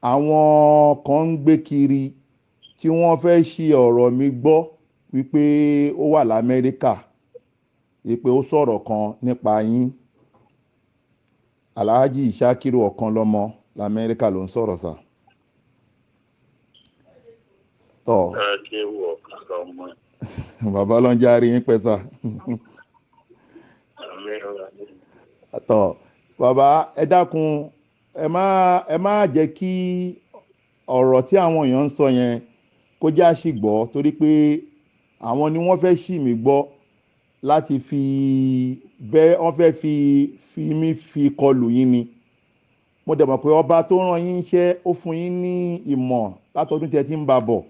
[SPEAKER 4] àwọn kan ń gbé kiri tí wọ́n fẹ́ ṣì ọ̀rọ̀ mi gbọ́ wípé ó wà l'Amẹ́ríkà wípé ó sọ̀rọ̀ kan nípa yín Alhaji Shakiru ọ̀kan lọ́mọ l'Amẹ́ríkà ló ń sọ̀rọ̀ sà. tọ́ bàbá ló ń járe yín pẹ́ sà. tọ́ bàbá ẹ dákun ẹ má jẹ́ kí ọ̀rọ̀ tí àwọn èèyàn ń sọ yẹn kó já sí gbọ́ torí pé àwọn ni wọ́n fẹ́ ṣì mí gbọ́ láti fi bẹ́ wọ́n fẹ́ fi mí fi kọlù yín ni mo dẹ̀ mọ̀ pé ọba tó rán yín iṣẹ́ ó fún yín ní ìmọ̀ látọdún tí ẹ ti ń bá bọ̀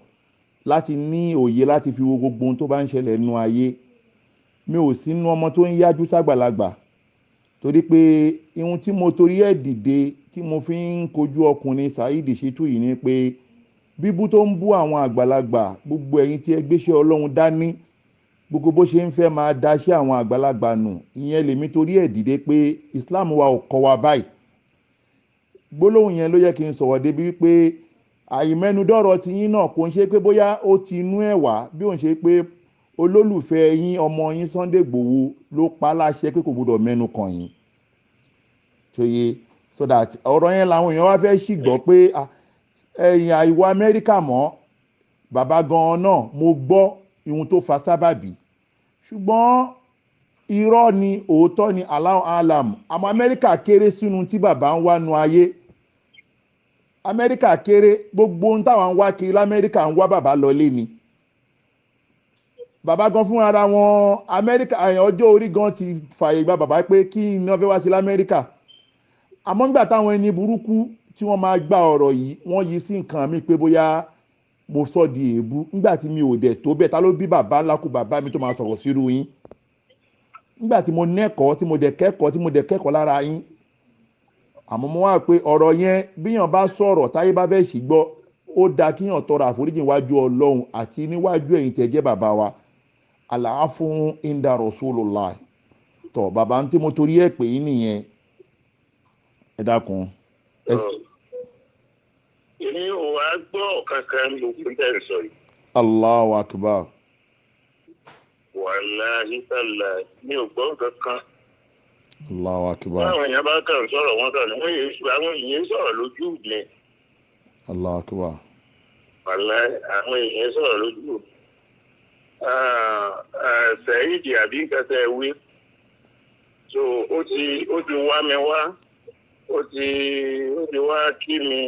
[SPEAKER 4] láti ní òye láti fi wo gbogbo ohun tó bá ń ṣẹlẹ̀ nínú ayé mi ò sínú ọmọ tó ń yájú ságbàlagbà torí pé ihun tí mo torí ẹ̀ dìde tí mo fi ń kojú ọkùnrin Saheed Shittu yìí ni pé bíbú tó ń bú àwọn àgbàlagbà gbogbo ẹ̀yin tí ẹ gbéṣẹ́ Ọlọ́run dání gbogbo bó ṣe ń fẹ́ máa daṣẹ́ àwọn àgbàlagbà nù ìyẹn lèmi torí ẹ̀ dìde pé Islam wa ò kọ́ wa báyìí gbólóhùn yẹn ló yẹ kí n sọ̀rọ̀ débi wípé àìmẹ́nudọ́rọ̀ ti yín náà kò ń ṣe pé bóyá ó ti inú ẹ̀ wá bí ó ń ṣe pé olólùfẹ́ yín ọmọ yín Sunday Igboho ló pa láṣẹ pé kò gbọdọ̀ mẹ́nu kàn yín ṣòye so that ọ̀rọ̀ yẹn làwọn èèyàn wá fẹ́ sì gbọ́ pé ẹ̀yìn àìwọ Amẹ́ríkà mọ́ bàbá gan-an náà mo gbọ́ ihun tó fa sábàbí ṣùgbọ́n irọ́ ni òótọ́ ni Allahu alam àmọ́ Amẹ́ríkà kéré sínú tí bàbá ń wá nu ayé Amẹ́ríkà kéré gbogbo ohun táwọn ń wá kiri l'Amẹ́ríkà ń wá bàbá lọlé ni bàbá gan fún ara wọn Amẹ́ríkà ọjọ́ orí gan ti fààyè gba bàbá pé kí iná fẹ́ wá sí l'Amẹ́ríkà àmọ́ nígbà táwọn ẹni burúkú tí wọ́n máa gba ọ̀rọ̀ yìí wọ́n yí sí nǹkan mi pé bóyá mo sọ di èébú nígbà tí mi ò dẹ̀ tó bẹ́ẹ̀ ta ló bí bàbá ńlá kú bàbá mi tó máa sọ̀rọ̀ sírú yín nígbà tí mo nẹ́kọ̀ọ́ tí mo dẹ̀ kẹ́kọ̀ọ́ lára yín àmọ́ mo wá pé ọ̀rọ̀ yẹn bíyàn bá sọ̀rọ̀ táyé bá fẹ́ sì gbọ́ ó dáa kíyàn tọrọ àforíjì níwájú Ọlọ́run àti níwájú ẹ̀yin tẹ́ jẹ́ bàbá wa àlàáfún inda Rasulullah tọ̀ bàbá tí mo torí ẹ̀ pè yín nìyẹn ẹ dákun.
[SPEAKER 5] èmi ò wá gbọ́ kankan lókun tẹ̀ sọ yìí.
[SPEAKER 4] Allahu akbar.
[SPEAKER 5] Wàláhí tàlá mi ò gbọ́ kankan.
[SPEAKER 4] Allahu akbar.
[SPEAKER 5] Báwọn èèyàn bá kàn sọ̀rọ̀ wọn kàn ní wọ́n yéé sọ àwọn èèyàn sọ̀rọ̀ lójú mi.
[SPEAKER 4] Allahu akbar.
[SPEAKER 5] Wàláhí àwọn èèyàn sọ̀rọ̀ lójú mi. Saheed àbí nǹkan tẹ́ ẹ wí. So ó ti wá mi wá. Ó ti wá kí mi.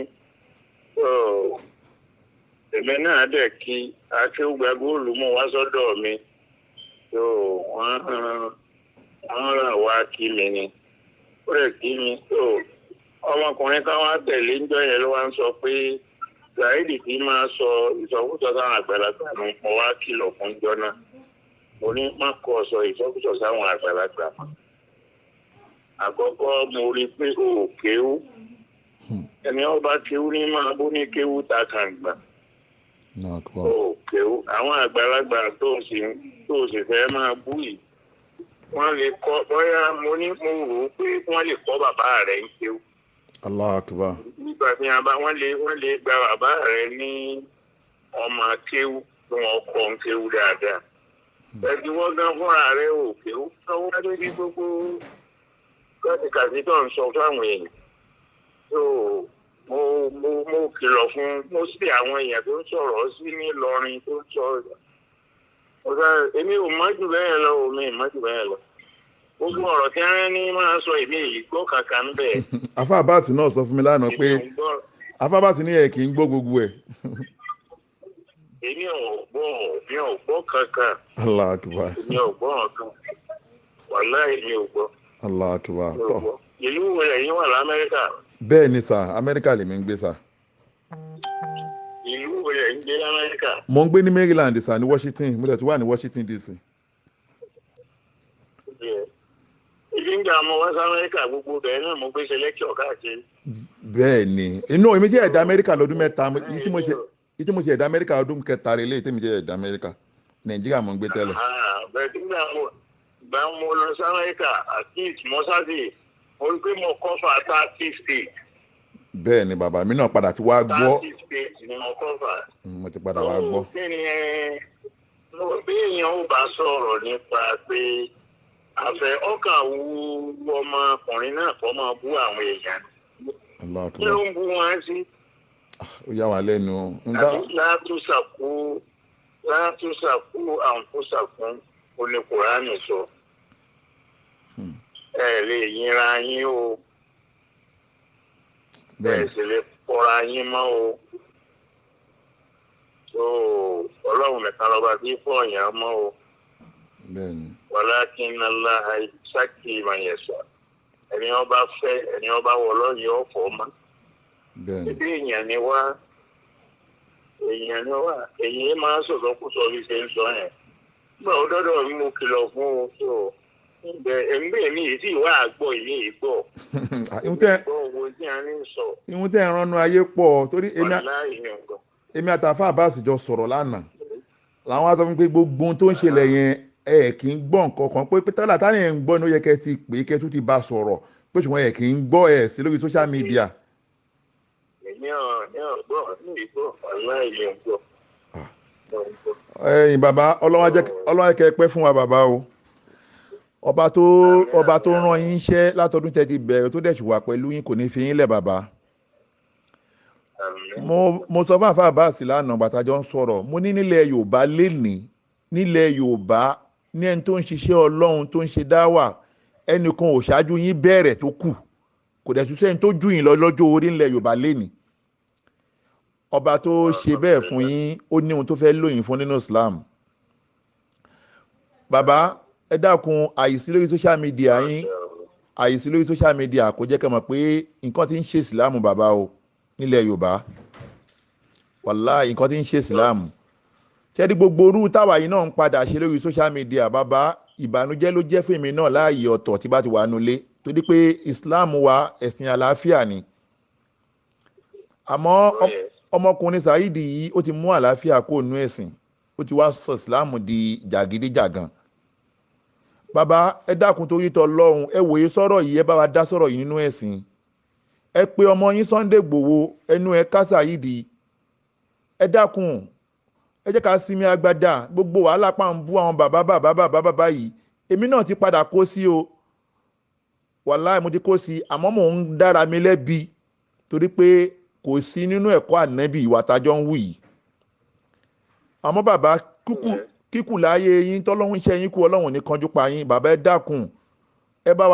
[SPEAKER 5] Èmi náà dẹ̀ kí akéwùgbà góòlù mú wá sọ́dọ̀ mi. So wọ́n ràn wá kí mi ni ó rẹ̀ kí mi. So ọmọkùnrin kan wá tẹ̀lé ńjọ́ yẹn ló wá ń sọ pé Saheed kì í máa sọ ìsọkúsọ sáwọn àgbàlagbà mi mo wá kìlọ̀ fún jọ náà mo ní má kọ́ sọ ìsọkúsọ sáwọn àgbàlagbà mọ́. Àkọ́kọ́ mo rí i pé o ò kéwú ẹni ọba kéwú ní máa bó ní kéwú ta kàn gbà. O ò kéwú àwọn àgbàlagbà tó sì fẹ́ máa bú yìí wọ́n lè kọ́ bóyá mo rò ó pé wọ́n lè kọ́ bàbá rẹ̀ ń kéwú.
[SPEAKER 4] Allahu akbar.
[SPEAKER 5] Nígbà tí wọ́n lè gba bàbá rẹ̀ ní ọmọ kéwú tí wọ́n kọ́ ń kéwú dáadáa. Ẹ̀sìn wọ́n gan fúnra rẹ̀ ò kéwú sọ́wọ́ lórí gbogbo láti kàdí tó ń sọ fáwọn èèyàn. So mo kìlọ̀ fún mo sí àwọn èèyàn tó ń sọ̀rọ̀ sí ní Ìlọrin tó ń sọ̀rọ̀. Èmi ò mọ̀ jù bẹ́ẹ̀ lọ omi ìmọ̀ jù bẹ́ẹ̀ lọ. Gbogbo ọ̀rọ̀ tí wọ́n ní máa sọ èmi yìí gbọ́ kankan ń bẹ̀.
[SPEAKER 4] Afa Abass náà sọ fún mi lánàá pé Afa Abass ní ẹ̀ kì í gbọ́ gbogbo ẹ̀.
[SPEAKER 5] Èmi ò gbọ́ kankan.
[SPEAKER 4] Allahu akbar.
[SPEAKER 5] Èmi ò gbọ́ kankan. Wàláhì èmi ò gbọ́.
[SPEAKER 4] Allahu akbar. Tọ́.
[SPEAKER 5] Ìlú wo lẹ̀yin wà l'Amẹ́ríkà?
[SPEAKER 4] Bẹ́ẹ̀ ni sà Amẹ́ríkà lèmi ń gbé sà.
[SPEAKER 5] Ìlú wo lẹ̀yin gbé l'Amẹ́ríkà?
[SPEAKER 4] Mo ń gbé ní Maryland sà ní Washington mo dẹ̀ tún wà ní Washington DC.
[SPEAKER 5] Ibi ń gbà mo wá sí Amẹ́ríkà gbogbo bẹ́ẹ̀ náà mo gbé ṣe lẹ́kṣọ̀ káàkiri.
[SPEAKER 4] Bẹ́ẹ̀ ni inú èmi jẹ́ ẹ̀dá Amẹ́ríkà lọ́dún mẹ́ta yìí tí mo ṣe ẹ̀dá Amẹ́ríkà ọdún kẹta rẹ̀ léyìí tèmi jẹ́ ẹ̀dá Amẹ́ríkà Nàìjíríà mo ń gbé tẹ́lẹ̀.
[SPEAKER 5] Bẹ́ẹ̀ tí gbà mo lọ sí Amẹ́ríkà àti mọ́sáàdì mo gbé mo cover 30 states.
[SPEAKER 4] bẹ́ẹ̀ ni bàbá mi náà padà ti wá gbọ́.
[SPEAKER 5] 30 states ni mo cover.
[SPEAKER 4] mo ti padà wá gbọ́.
[SPEAKER 5] kí ni bí èèyàn ò bá sọ̀rọ̀ nípa pé àfẹ́ ọkàn wu ọmọkùnrin náà kọ́ máa bú àwọn èèyàn. kí ló ń bú wọn sí?
[SPEAKER 4] ó yà wá lẹ́nu.
[SPEAKER 5] látúnṣàkú àǹfọ̀ṣàkún oníkùránì sọ. ẹ lè yínra yín o. bẹ́ẹ̀ sì lè kọ́ra yín mọ́ o. ọlọ́run nìkan lọ́ba tí fọ̀ọ̀yàn mọ́ o.
[SPEAKER 4] bẹ́ẹ̀ni.
[SPEAKER 5] walakin Allaha yuzakki man yasha. ẹni ọba fẹ́ ẹni ọba wọ lọ́yìn ọ̀fọ̀ mọ́.
[SPEAKER 4] bẹ́ẹ̀ni.
[SPEAKER 5] ibi èèyàn ni wá èyí máa ń sọ̀tọ̀ kú sọ bí ṣe ń sọ yẹn. nígbà òdòdó mi mo kìlọ̀ fún o tó ẹ̀mí mi yìí sì wá àgbọ̀ yìí gbọ́. ìhun
[SPEAKER 4] tẹ́ ẹ̀ ránnu ayé pọ̀ torí èmi àtàfà Abass jọ sọ̀rọ̀ lánàá làwọn aṣọ fún pé gbogbo ohun tó ń ṣẹlẹ̀ yẹn ẹ kì í gbọ́ nǹkan kan pé tọ́lá táwọn ẹ̀ ń gbọ́ ní ó yẹ kẹ́ ti pè é kẹ́ tó ti bá sọ̀rọ̀ pé ṣùgbọ́n ẹ̀ kì í gbọ́ ẹ̀ sí lórí social media. ẹ̀yin bàbá ọlọ́wọ́ kẹ́ pẹ́ fún wa bàbá o ọba tó rán yín iṣẹ́ látọdún tẹ́ ti bẹ̀rẹ̀ tó dẹ̀ ṣì wà pẹ̀lú yín kò ní fi yín lẹ̀ bàbá. mo sọ fún àfà Abass lánàá bàtàjọ ń sọ̀rọ̀ mo ní nílẹ̀ Yorùbá lénìí nílẹ̀ Yorùbá ní ẹni tó ń ṣiṣẹ́ Ọlọ́run tó ń ṣe dáwà ẹnìkan ò ṣáájú yín bẹ̀rẹ̀ tó kù kò dẹ̀ tún sẹ́ni tó jù yín lọ lọ́jọ́ orí nílẹ̀ Yorùbá lénìí ọba tó ṣe bẹ́ẹ̀ fún yín ó ní ohun tó fẹ́ lóyìn fún nínú Islam. bàbá ẹ dákun àìsí lórí social media yín àìsí lórí social media kò jẹ́ kẹ́ mọ̀ pé nǹkan tí ń ṣe Islam bàbá o nílẹ̀ Yorùbá wàláhì nǹkan tí ń ṣe Islam ṣẹ́ni gbogbo orú táwa yìí náà ń padà ṣe lórí social media bàbá ìbànújẹ́ ló jẹ́ fún èmi náà láàyè ọ̀tọ̀ tí bá ti wà nulẹ̀ torí pé Islam wa ẹ̀sìn àlàáfíà ni àmọ́ ọmọkùnrin Saheed yìí ó ti mú àlàáfíà kó nú ẹ̀sìn ó ti wá sọ Islam di jàgídíjàgan bàbá ẹ dákun torí tọ lọ́hùn ẹ wòye sọ̀rọ̀ yìí ẹ bá wa dá sọ̀rọ̀ yìí nínú ẹ̀sìn ẹ pé ọmọ yín Sunday Igboho ẹnu ẹ ká Saheed ẹ dákun ẹ jẹ́ ká sinmi agbada gbogbo wàhálà pa ń bú àwọn bàbá yìí èmi náà ti padà kó sí o wàláhì mo ti kó sí àmọ́ mò ń dára mi lẹ́bi torí pé kò sí nínú ẹ̀kọ́ ànábì ìwà tájọ́ ń wù yìí àmọ́ bàbá kíkù láyé yín tọ́lọ́hún iṣẹ́ yín kú ọlọ́run ní kanjú pa yín bàbá ẹ dákun ẹ bá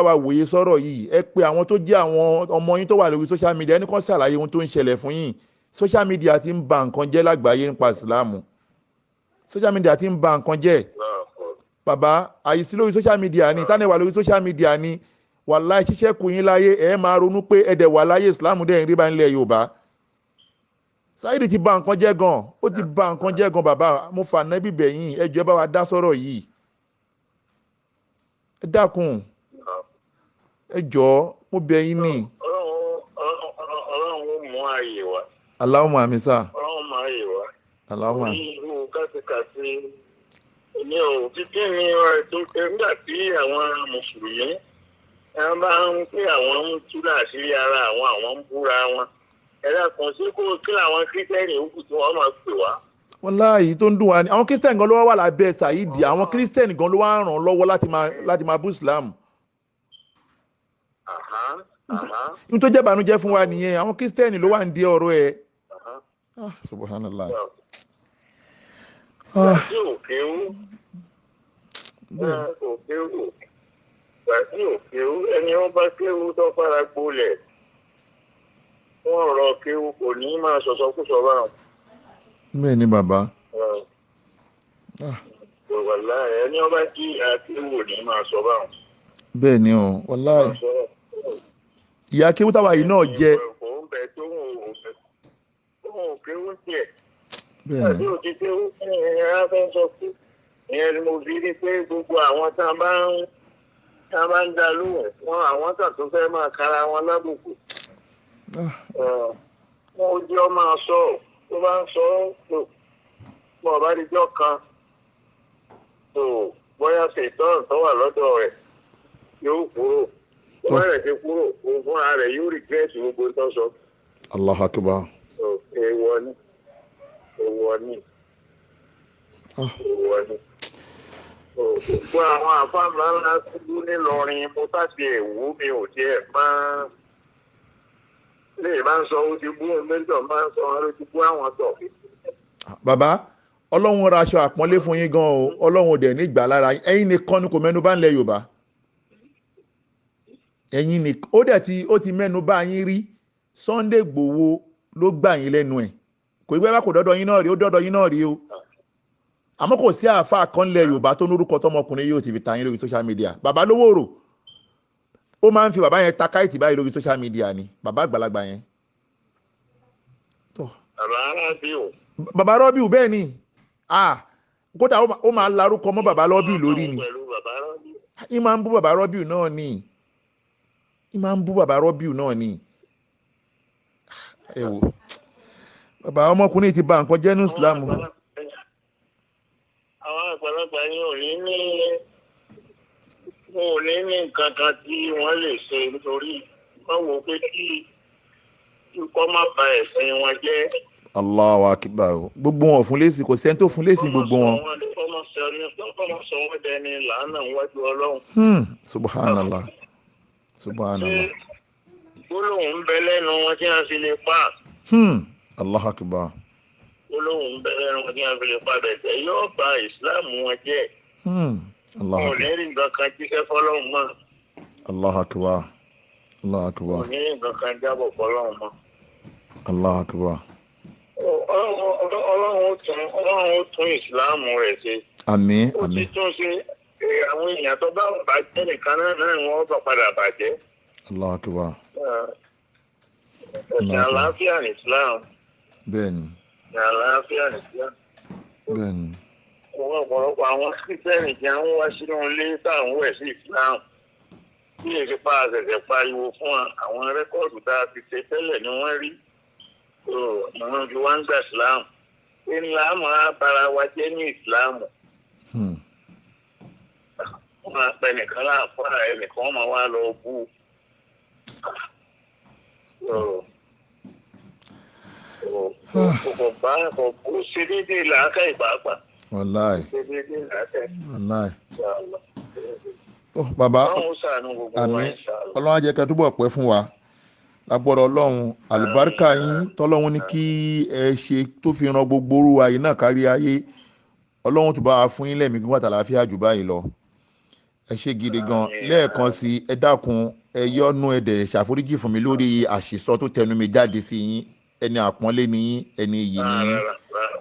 [SPEAKER 4] wa wòye sọ̀rọ̀ yìí ẹ pé àwọn tó jẹ́ àwọn ọmọ yín tó wà lórí social media ẹnì kan ṣàlàyé ohun tó ń ṣẹlẹ̀ fún yín social media ti ń ba nǹkan jẹ́ lágbàáyé nípa ìsìláàmù social media ti ń ba nǹkan jẹ́ bàbá àìsí lórí social media ni tani wà lórí social media ni wàláhì ṣiṣẹ́ kù yín láyé ẹ máa ronú pé ẹ̀dẹ̀ wà láyé ìsìláàmù dẹ̀ ń rí bá nílẹ̀ Yorùbá Saheed ti ba nǹkan jẹ́ gan ó ti ba nǹkan jẹ́ gan bàbá mo fà náà bíbẹ̀ yín ẹ jọ̀ọ́ ẹ bá wa dá sọ̀rọ̀ yìí ẹ dákun ẹ jọ̀ọ́ mo bẹ̀ yín ni.
[SPEAKER 5] Ọlọ́run ó mú ààyè wá.
[SPEAKER 4] Allahumma àmín sà.
[SPEAKER 5] Ọlọ́run máa yè wá.
[SPEAKER 4] Allahumma.
[SPEAKER 5] Irú kátìkàtì ní o títí ní ètò nígbà tí àwọn mùsùlùmí ẹ bá ń pè àwọn ń tú láṣìírí ara àwọn ń búra wọn. Ẹ dákun sí kí làwọn kírísítẹ́nì ó kù tí wọ́n máa pè wá.
[SPEAKER 4] Wàláhì tó ń dùn wá ni àwọn kírísítẹ́nì gan ló wà lábẹ́ Saheed àwọn kírísítẹ́nì gan ló wá ràn lọ́wọ́ láti máa bú Islam. n tó jẹ́ ìbànújẹ́ fún wa nìyẹn àwọn kírísítẹ́nì ló wà ń di ọ̀rọ̀ ẹ̀. Subhanallah.
[SPEAKER 5] Gbàtí òkèwú ẹni wọ́n bá kéwú tó fara gbolẹ̀ wọ́n rọ kéwú kò ní máa sọ̀sọ́kúsọ báwọn.
[SPEAKER 4] Bẹ́ẹ̀ ni bàbá.
[SPEAKER 5] Wàláhì ẹni wọ́n bá jí àkéwú ní máa sọ báwọn.
[SPEAKER 4] Bẹ́ẹ̀ ni o wàláhì ìyá kéwú táwa yìí náà jẹ.
[SPEAKER 5] Kò ń bẹ tó ń kéwú tiẹ̀.
[SPEAKER 4] Bẹ́ẹ̀ ni.
[SPEAKER 5] Àti òtí kéwú ẹ̀yìn fẹ́ sọ pé ìyẹn ni mo fi rí pé gbogbo àwọn tá a bá ń dá lóhùn wọn àwọn kan tó fẹ́ máa kára wọn lábùkù. Wọ́n ó jẹ́ ọ máa sọ tó bá ń sọ tó bọ̀ bá di jọ́ kan tó bóyá ṣètọ́n tó wà lọ́dọ̀ rẹ̀ yóò kúrò wọ́n rẹ̀ ti kúrò fúnra rẹ̀ yóò regret gbogbo tó sọ.
[SPEAKER 3] Allahu Akbar.
[SPEAKER 5] Èèwọ̀ ni èèwọ̀ ni èèwọ̀ ni. Gbogbo àwọn àfáàmà ńlá kúrú nílọrin mo sáti ẹ̀wọ́ mi ò tiẹ̀ máa lè máa ń sọ ó ti bú mẹ́tọ̀ máa ń sọ ọ́ ló ti bú àwọn tọ̀.
[SPEAKER 4] bàbá ọlọ́run ra aṣọ àpọ́nlé fún yín gan o ọlọ́run dẹ̀ ní ìgbà lára ẹ̀yin nìkan ni kò mẹ́nu bá ń lẹ Yorùbá ẹ̀yin ni ó ti mẹ́nu bá yín rí Sunday Igboho ló gbà yín lẹ́nu ẹ̀ kò gbé bá kò dọ́dọ̀ yín náà rí ó dọ́dọ̀ yín náà rí o àmọ́ kò sí àáfàá kan lẹ Yorùbá tó lórúkọ tọmọkùnrin yóò ti fi ta yín lórí social media bàbá Lówórò ó máa ń fi bàbá yẹn ta káìtì báyìí lórí social media ni bàbá àgbàlagbà yẹn. bàbá Rọ́bìù bẹ́ẹ̀ ni kódà ó máa larúkọ mọ́ bàbá Rọ́bìù lórí ni ì máa ń bú bàbá Rọ́bìù náà ni ẹ wò bàbá ọmọkùnrin ti bà nǹkan jẹ́ ní Islam.
[SPEAKER 5] àwọn àgbàlagbà yẹn ò ní nǹkan kan tí wọ́n lè ṣe nítorí wọ́n wò pé kí ikọ́ má ba ẹ̀sìn wọn jẹ́.
[SPEAKER 4] Allahu Akbar gbogbo wọn fún lésì kò sẹ́ni tó fún lésì gbogbo wọn.
[SPEAKER 5] ọmọ sọ wọn dẹni làánà wájú Ọlọ́run.
[SPEAKER 4] Subhanallah.
[SPEAKER 5] Gbólóhùn ń bẹ lẹ́nu wọn tí wọ́n fi lè pa.
[SPEAKER 4] Allahu Akbar.
[SPEAKER 5] Gbólóhùn ń bẹ lẹ́nu wọn tí wọ́n fi lè pa bẹ̀tẹ̀ yóò ba ìsìláàmù wọn jẹ́.
[SPEAKER 4] Allahu Akbar.
[SPEAKER 5] Wọn ò ní rí nǹkan kan jíṣẹ́ fọ́lọ́hùn mọ́.
[SPEAKER 4] Allahu Akbar.
[SPEAKER 5] Wọn ò ní rí nǹkan kan jábọ̀ fọ́lọ́hùn mọ́.
[SPEAKER 4] Allahu Akbar.
[SPEAKER 5] Ọlọ́run ó tún ìsìláàmù rẹ̀ ṣe.
[SPEAKER 4] Àmín.
[SPEAKER 5] Ó ti tún ṣe àwọn èèyàn tó bá bàjẹ́ nìkan náà ni wọ́n bá padà bàjẹ́.
[SPEAKER 4] Allahu Akbar.
[SPEAKER 5] Ẹ̀sìn àlàáfíà ní Islam.
[SPEAKER 4] Bẹ́ẹ̀ni.
[SPEAKER 5] Ẹ̀sìn àlàáfíà ní Islam.
[SPEAKER 4] Bẹ́ẹ̀ni.
[SPEAKER 5] Ọ̀pọ̀lọpọ̀ àwọn kírísítẹ́nì tí wọ́n wá sínú ilé táwọn wẹ̀ sí Islam. Bí èsì pa àṣẹ̀ṣẹ̀ pariwo fún àwọn rẹ́kọ̀dù tá a ti ṣe tẹ́lẹ̀ ni wọ́n rí. Àwọn fi wá ń gbà Islam. Ńlá máa bára wa jẹ́ ní Islam. Wọ́n máa pẹ nìkan láàfọ́ ẹnìkan wọ́n máa wá lọ bú. Kò ṣe déédéé làákà ìpàápàá.
[SPEAKER 4] Wàláì.
[SPEAKER 5] Ṣe déédéé làákà.
[SPEAKER 4] Wàláì. Bàbá àmín Ọlọ́run á jẹ́ kẹ́ túbọ̀ pẹ́ fún wa lágbọ́dọ̀ Ọlọ́run àlùbáríkà yín tọ́lọ́run ní kí ẹ ṣe tó fi ran gbogbo orú ayé náà kárí ayé Ọlọ́run tó bá wa fún yín lẹ́mìí gígùn àtàlàáfíà jù báyìí lọ ẹ ṣe gidi gan lẹ́ẹ̀kan sí ẹ dákun ẹ yọ́nú ẹ dẹ̀ ṣàforíjì fún mi lórí àṣìsọ tó tẹnu mi jáde sí yín ẹni àpọ́nlé ni yín ẹni iyì ni yín.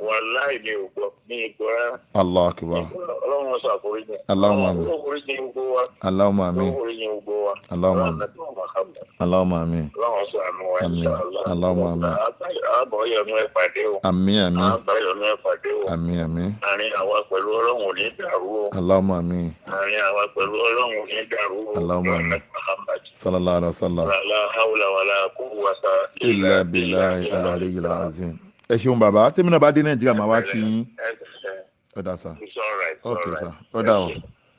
[SPEAKER 5] Wàláì mi ò gbọ́ ní ìgbọ́ rárá.
[SPEAKER 4] Allahu Akbar.
[SPEAKER 5] Ọlọ́run ṣàforíjì.
[SPEAKER 4] Allahumma amin.
[SPEAKER 5] Ọlọ́run gbogbo wa.
[SPEAKER 4] Allahumma amin.
[SPEAKER 5] Ọlọ́run gbogbo wa.
[SPEAKER 4] Allahumma amin. Allahumma amin.
[SPEAKER 5] Ọlọ́run ṣàánú wa.
[SPEAKER 4] Àmín. Allahumma amin.
[SPEAKER 5] Àbọ̀yọ̀nù ẹ̀ pàdé o.
[SPEAKER 4] Àmín àmín.
[SPEAKER 5] Àbọ̀yọ̀nù ẹ̀ pàdé o.
[SPEAKER 4] Àmín àmín.
[SPEAKER 5] Àárín àwa pẹ̀lú Ọlọ́run ò ní dàrú o.
[SPEAKER 4] Allahumma amin.
[SPEAKER 5] Àárín àwa pẹ̀lú Ọlọ́run ò ní dàrú o.
[SPEAKER 4] Allahumma amin. Sallallahu alaihi wasallam.
[SPEAKER 5] La hawla wala quwwata
[SPEAKER 4] illa billahi al-aliyyil azim. Ẹ ṣeun bàbá tèmi náà bá dé Nàìjíríà máa wá kí yín. Ọ̀dà sà. Ok sà. Ọ̀dà o.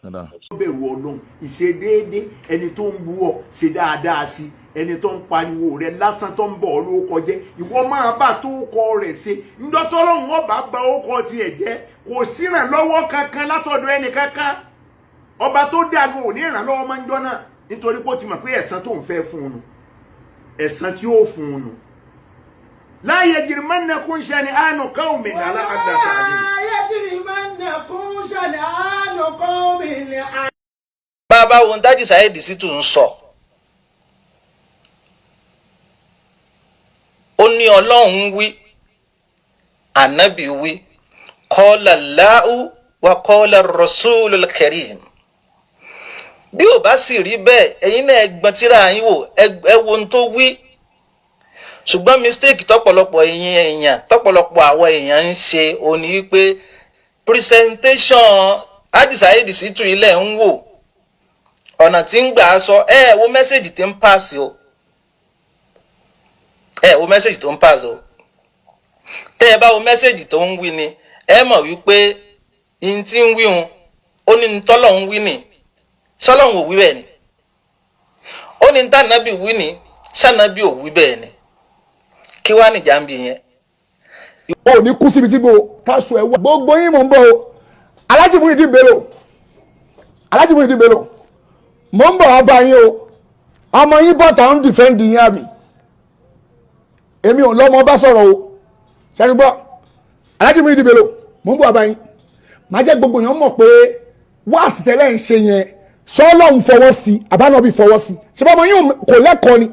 [SPEAKER 4] Ọ̀dà.
[SPEAKER 1] ó bẹ̀rù Ọlọ́run ìṣedéédé ẹni tó ń bú ọ ṣe dáadáa sí ẹni tó ń pariwo rẹ lásán tó ń bọ̀ ọ́ lórúkọ jẹ́ ìwọ máa bá tó kọ rẹ̀ ṣe ńdọ́tọ́lọ́hún ọba gba orúkọ tiẹ̀ jẹ́ kò sí ìrànlọ́wọ́ kankan látọ̀dọ̀ ẹnì kankan ọba tó dáago ò ní ìrànlọ́wọ́ máa ń jọ náà nítorí pé ó ti mọ̀ pé ẹ̀san tó ń fẹ́ fún un ẹ̀san tí ó fún un لا يجرمنكم شنآن قوم على ألا تعدلوا. لا يجرمنكم شنآن قوم على.
[SPEAKER 2] bàbá wọn dájú Saheed Shittu ń sọ ó ní Ọlọ́run wí ànábì wí qala Allahu wa qala ar-rasulul karim bí ò bá sì rí bẹ́ẹ̀ ẹ̀yin náà ẹgbọ́n tíra yín wò ẹ wo ohun tó wí. Ṣùgbọ́n mistake tọ́pọ̀lọpọ̀ èèyàn tọ́pọ̀lọpọ̀ àwọn èèyàn ń ṣe ó ní wípé presentation Saheed Shittu ilẹ̀ ń wò ọ̀nà tí ń gbà sọ wo message tí ń pass o wo message tó ń pass o tẹ́ ẹ bá wo message tó ń wí ni ẹ mọ̀ wípé in tí ń wí hun ó ní tọ́lọ̀ ń wí ni sọ́lọ́hún ò wí bẹ́ẹ̀ ni ó ní tànàbí wí ní sànàbí ò wí bẹ́ẹ̀ ni kí wàá nìjà ń bí yẹn.
[SPEAKER 3] o ò ní kú síbi tí bo táṣù ẹ wà gbogbo yín mò ń bọ̀ o Alhaji Muheedeen Bello Alhaji Muheedeen Bello mò ń bọ̀ wá bá yín o ọmọ yín bọ́ta ń dìfẹ́ǹdì yín àbí èmi ò lọ́mọ bá sọ̀rọ̀ o ṣẹ́ni gbọ́ Alhaji Muheedeen Bello mò ń bọ̀ wá bá yín má jẹ́ gbogbo yẹn mọ̀ pé wáàsì tẹ́lẹ̀ ń ṣe yẹn sọ́ọ́lọ́hún fọwọ́ sí àbánọ́bí fọwọ́ sí ṣé ọmọ yín kò lẹ́kọ̀ọ́ ni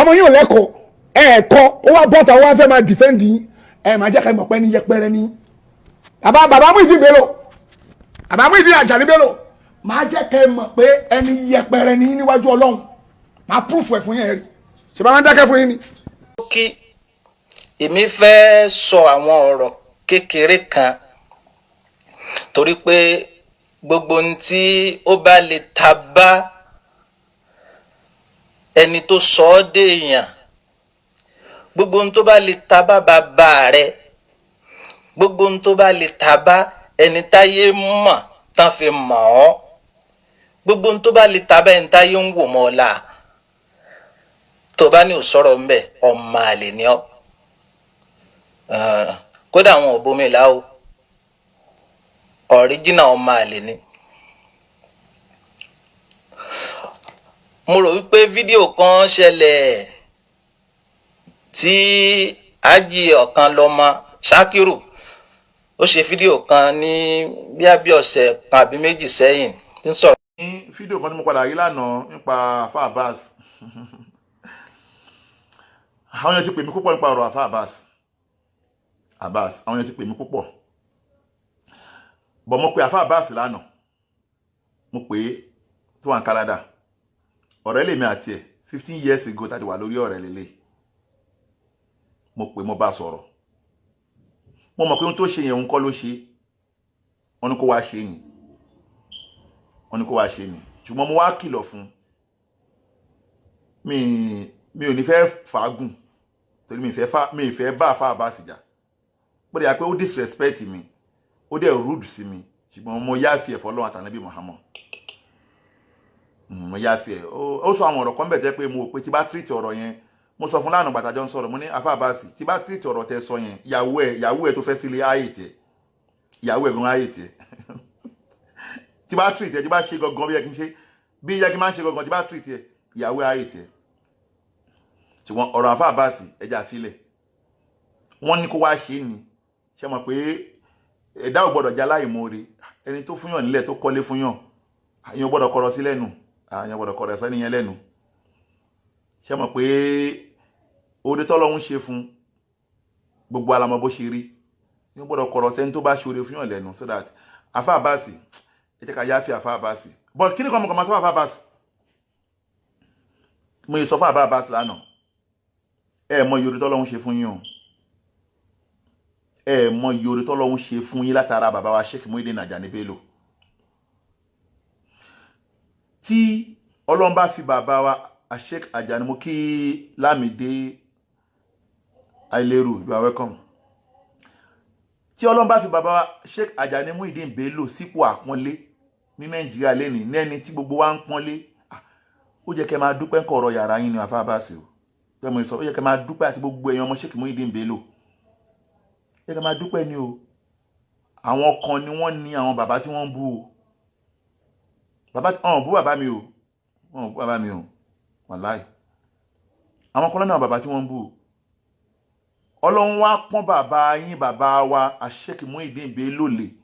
[SPEAKER 3] ọmọ yín ò lẹ́kọ̀ọ́ ẹ̀ẹ̀kọ́ ó wá bọ́ta ó wá fẹ́ máa dìfẹ́ǹdì yín má jẹ́ ká mọ̀ pé ní yẹpẹrẹ ní bàbá Muheedeen Bello bàbá Muheedeen Ajani Bello máa jẹ́ ká mọ̀ pé ẹni yẹpẹrẹ ní níwájú Ọlọ́run máa púrùfù ẹ̀ fún yẹn rí ṣé bá wọn dákẹ́ fún yín ni.
[SPEAKER 2] kí èmi fẹ́ sọ àwọn ọ̀rọ̀ kékeré kan torí pé gbogbo ohun tí ó bá lè ta bá ẹni tó sọ ọ́ dé èèyàn gbogbo ohun tó bá lè ta bá bàbá rẹ gbogbo ohun tó bá lè ta bá ẹni táyé mọ̀ tán fi mọ̀ ọ́ gbogbo ohun tó bá lè ta bá ẹni táyé ń wò mọ́ ọ́ la tó bá ní ò sọ̀rọ̀ ń bẹ̀ ọmọ àlè ni ọ́ kódà àwọn ò bomi là ó ọ̀ríjìnà ọmọ àlè ni. mo rò wípé fídíò kan ṣẹlẹ̀ tí ájì ọ̀kan lọ́mọ Ṣákírù ó ṣe fídíò kan ní bí ọ̀sẹ̀ kan àbí méjì sẹ́yìn tí ń sọ̀rọ̀.
[SPEAKER 4] ní fídíò kan tí mo padà rí lánàá nípa àfa Abass àwọn yẹn ti pè mí púpọ̀ nípa ọ̀rọ̀ àfa Abass àwọn yẹn ti pè mí púpọ̀ bọ̀ mo pe àfa Abass lánàá mo pè é tó wà ní Canada ọ̀rẹ́ lèmi àti ẹ̀ 15 years ago tàbí wà lórí ọ̀rẹ́ lélẹ̀ mo pè mo bá sọ̀rọ̀ mo mọ̀ pé ohun tó ṣe yẹn òun kọ́ ló ṣe wọ́n ní kó wá ṣe ni ṣùgbọ́n mo wá kìlọ̀ fún mi ò ní fẹ́ fàágùn torí mi ì fẹ́ bá àfa Abass jà bó dẹ̀ yà pé ó disrespect mi ó dẹ̀ rude sí mi ṣùgbọ́n mo yáfi ẹ̀ fọ́lọ́run àtànábì Muhammad mo yáfi ẹ̀ ó sọ àwọn ọ̀rọ̀ kan bẹ̀ jẹ́ pé mo pé tí bá treat ọ̀rọ̀ yẹn mo sọ fún lánàá gbàtàjọ́ ń sọ̀rọ̀ mo ní àfa Abass tí bá treat ọ̀rọ̀ tẹ sọ yẹn ìyàwó ẹ̀ tó fẹ́ sílé ayé tiẹ̀ ìyàwó ẹ̀ gan ayé tiẹ̀ tí bá treat ẹ̀ tí bá ṣe gangan bí yẹ kí n ṣe bí yẹ kí n máa ṣe gangan tí bá treat ẹ̀ ìyàwó ayé tiẹ̀ ṣùgbọ́n ọ̀rọ̀ àfa Abass ẹja àfilẹ̀ wọ́n ní kó wá ṣe é ni ṣe mọ̀ pé ẹ̀dá ò gbọ́dọ̀ já láìmoore ẹni tó fúnyàn nílẹ̀ tó kọ́lé fúnyàn àyàn gbọ́dọ̀ kọ̀rọ̀ sí lẹ́nu àyàn gbọ́dọ̀ kọ̀rọ̀ sẹ́ni yẹn lẹ́nu ṣe mọ̀ pé oore tọ́lọ́hun ṣe fún gbogbo alamọ bó ṣe rí ní gbọ́dọ̀ kọ̀rọ̀ sẹ́ni tó bá ṣe oore fúnyàn lẹ́nu so that àfa Abass ẹ jẹ́ ká yáfi àfa Abass but kí ni kan mo kàn máa sọ fún àfa Abass mo yẹ sọ fún àfa Abass lánàá ẹ mọ iye oore tọ́lọ́hun ṣe fún yín o ẹ mọ iye oore tọ́lọ́hun ṣe fún yín látara bàbá wa Sheikh Muheedeen Ajani Bello tí Ọlọ́run bá fi bàbá wa Sheikh Ajani mo kí Lámìdé Àìlérù you are welcome tí Ọlọ́run bá fi bàbá wa Sheikh Ajani Muheedeen Bello sípò àpọ́nlé ní Nàìjíríà lẹ́ni ní ẹni tí gbogbo wa ń pọ́nlé ó jẹ́ kẹ́ máa dúpẹ́ kọ̀rọ̀ yàrá yín ní àfa Abass o tẹ́mọ̀ ìsọ ó yẹ kẹ́ máa dúpẹ́ àti gbogbo èèyàn ọmọ Sheikh Muheedeen Bello yẹ kẹ́ máa dúpẹ́ ni o àwọn kan ni wọ́n ní àwọn bàbá tí wọ́n ń bú o bàbá tí wọ́n bú bàbá mi o wọ́n bú bàbá mi o wàláì àwọn kan lọ́nà bàbá tí wọ́n ń bú o Ọlọ́run wá pọ́n bàbá yín bàbá wa Sheikh Muheedeen Bello lè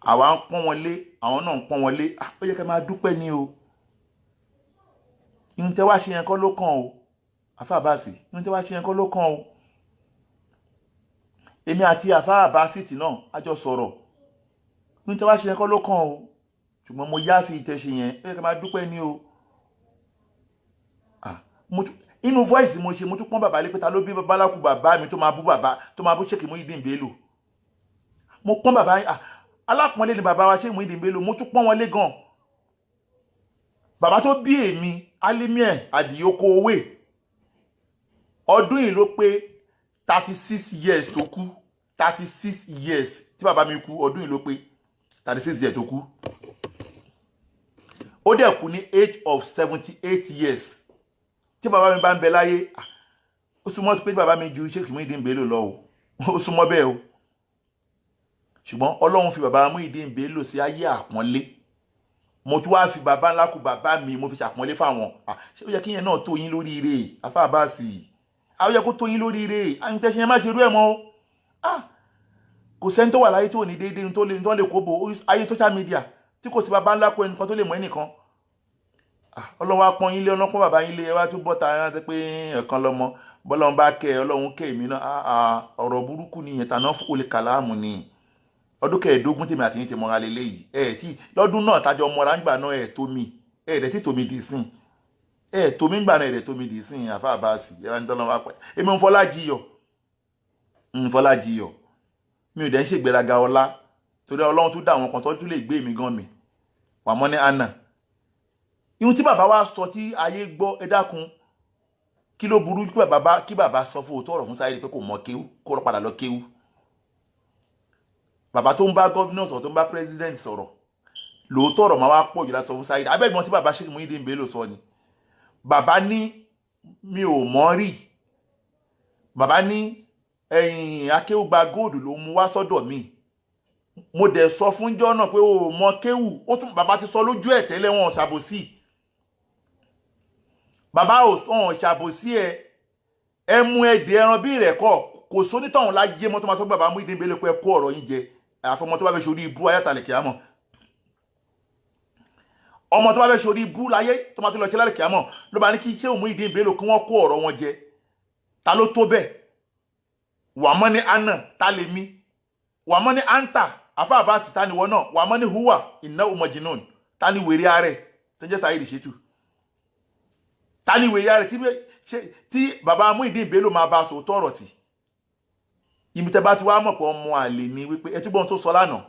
[SPEAKER 4] àwa ń pọ́n wọn lé àwọn náà ń pọ́n wọn lé ó yẹ kẹ́ máa dúpẹ́ ni o ìhun tẹ́ wá ṣe yẹn kọ́ ló kàn o àfa Abass ìhun tẹ́ wá ṣe yẹn kọ́ ló kàn o èmi àti àfa Abass tì náà a jọ sọ̀rọ̀ ìhun tẹ́ wá ṣe yẹn kọ́ ló kàn o ṣùgbọ́n mo yá fi ìtẹ̀ṣe yẹn ó yẹ kẹ́ máa dúpẹ́ ni o inú voice mo ṣe mo tún pọ́n bàbá lé pé ta ló bí babaláku bàbá mi tó máa bú Sheikh Muheedeen Bello mo pọ́n bàbá alápọ̀nlé ni bàbá wa Sheikh Muheedeen Bello mo tún pọ́n wọn lé gan bàbá tó bí èmi Alimie Adiyoko Owe ọdún yìí ló pé 36 years tó kú 36 years tí bàbá mi kú ọdún yìí ló pé 36 years tó kú ó dẹ̀ kú ní age of 78 years tí bàbá mi bá ń bẹ láyé ó súnmọ́ pé bàbá mi ju Sheikh Muheedeen Bello lọ o ó súnmọ́ bẹ́ẹ̀ o ṣùgbọ́n Ọlọ́run fi bàbá Muheedeen Bello sí ayé àpọ́nlé mo tún wá fi bàbá ńlá kú bàbá mi mo fi ṣàpọ́nlé fáwọn ṣé ó yẹ kí yẹn náà tó yín lórí ire Alfa Abass ó yẹ kó tó yín lórí ire àyìn tẹ́ṣe yẹn má ṣe rú ẹ̀ mọ́ kò sẹ́ni tó wà láyé tó ní déédéé tó lè kóbo ayé social media tí kò sí bàbá ńlá kó ẹnìkan tó lè mọ ẹnìkan Ọlọ́run wá pọ́n yín lé ọlọ́pọ́n bàbá yín lé ẹ wá tún bọ́ta ẹ rántí pé ẹ̀kan lọ́mọ bọ́lọ́run bá kẹ́ Ọlọ́run kẹ́ èmi náà ọ̀rọ̀ burúkú ni ìyẹn tàná fún olè kàlámù ni ọdún kẹẹ̀ẹ́dógún tèmi àti yín ti mọ́ra lélẹ́yìí tí lọ́dún náà tájọ mọ́ra ń gbà náà tó mi dẹ̀ tí tòmí dì sín tó mi ń gbà náà dẹ̀ tómi dì sín Alfa Abass wá ní tọ́lọ́wọ́ pẹ́ èmi ń fọlá jiyọ̀ mi ò dẹ̀ ń ṣègbéraga ọlá torí Ọlọ́run tó dá àwọn kan tọ́jú lè gbé mi gan mi wà mọ́ ní anna ihun tí bàbá wa sọ tí ayé gbọ́ ẹ dákun kí ló burú kí bàbá sọ fún òótọ́ ọ̀rọ̀ fún Saheed pé kò mọ kéwú kó padà lọ kéwú bàbá tó ń bá gọ́vínọ̀ sọ̀rọ̀ tó ń bá pírẹ́sidẹ́ntì sọ̀rọ̀ lóòótọ́ ọ̀rọ̀ máa wá pọ̀ jù láti sọ fún Saheed abẹ́gbọ́n tí bàbá Sheikh Muheedeen Bello sọ ni bàbá ní mi ò mọ̀ rí bàbá ní ẹ̀yìn akéwùgba góòdù ló mú wá sọ́dọ̀ mi mo dẹ̀ sọ fún jọ́ náà pé o mọ kéwù ó tún bàbá ti sọ lójú ẹ̀ tẹ́lẹ̀ wọn ṣàbòsí bàbá ò ṣàbòsí ẹ mú ẹ̀dẹ̀ ẹran bí ìrẹ̀kọ́ kò sónítọ̀hún láyé mọ́ tó máa sọ bàbá Muheedeen Bello pé kó ọ̀rọ̀ yín jẹ àfọmọ tó bá fẹ́ ṣorí ibú ayátàlẹ̀ kìámọ̀ ọmọ tó bá fẹ́ ṣorí ibú láyé tó máa tó lọ sí lálẹ́ kìámọ̀ ló bá ní kí Sheikh Muheedeen Bello kí wọ́n kó ọ̀rọ̀ wọn jẹ ta ló tó bẹ́ẹ̀ wà mọ́ ní anna ta lè mí wà mọ́ ní anta Alfa Abass ta ni wọ́n náà wà mọ́ ní huwa innahu majnun ta ni wèrè ààrẹ tó jẹ́ Saheed Shittu ta ni wèrè ààrẹ tí bàbá Muheedeen Bello máa bá sọ tọ̀rọ̀ tì ìmìtẹ́ bá ti wá mọ̀ pé ọmọ àlè ni wípé ẹ túbọ̀ tó sọ lánàá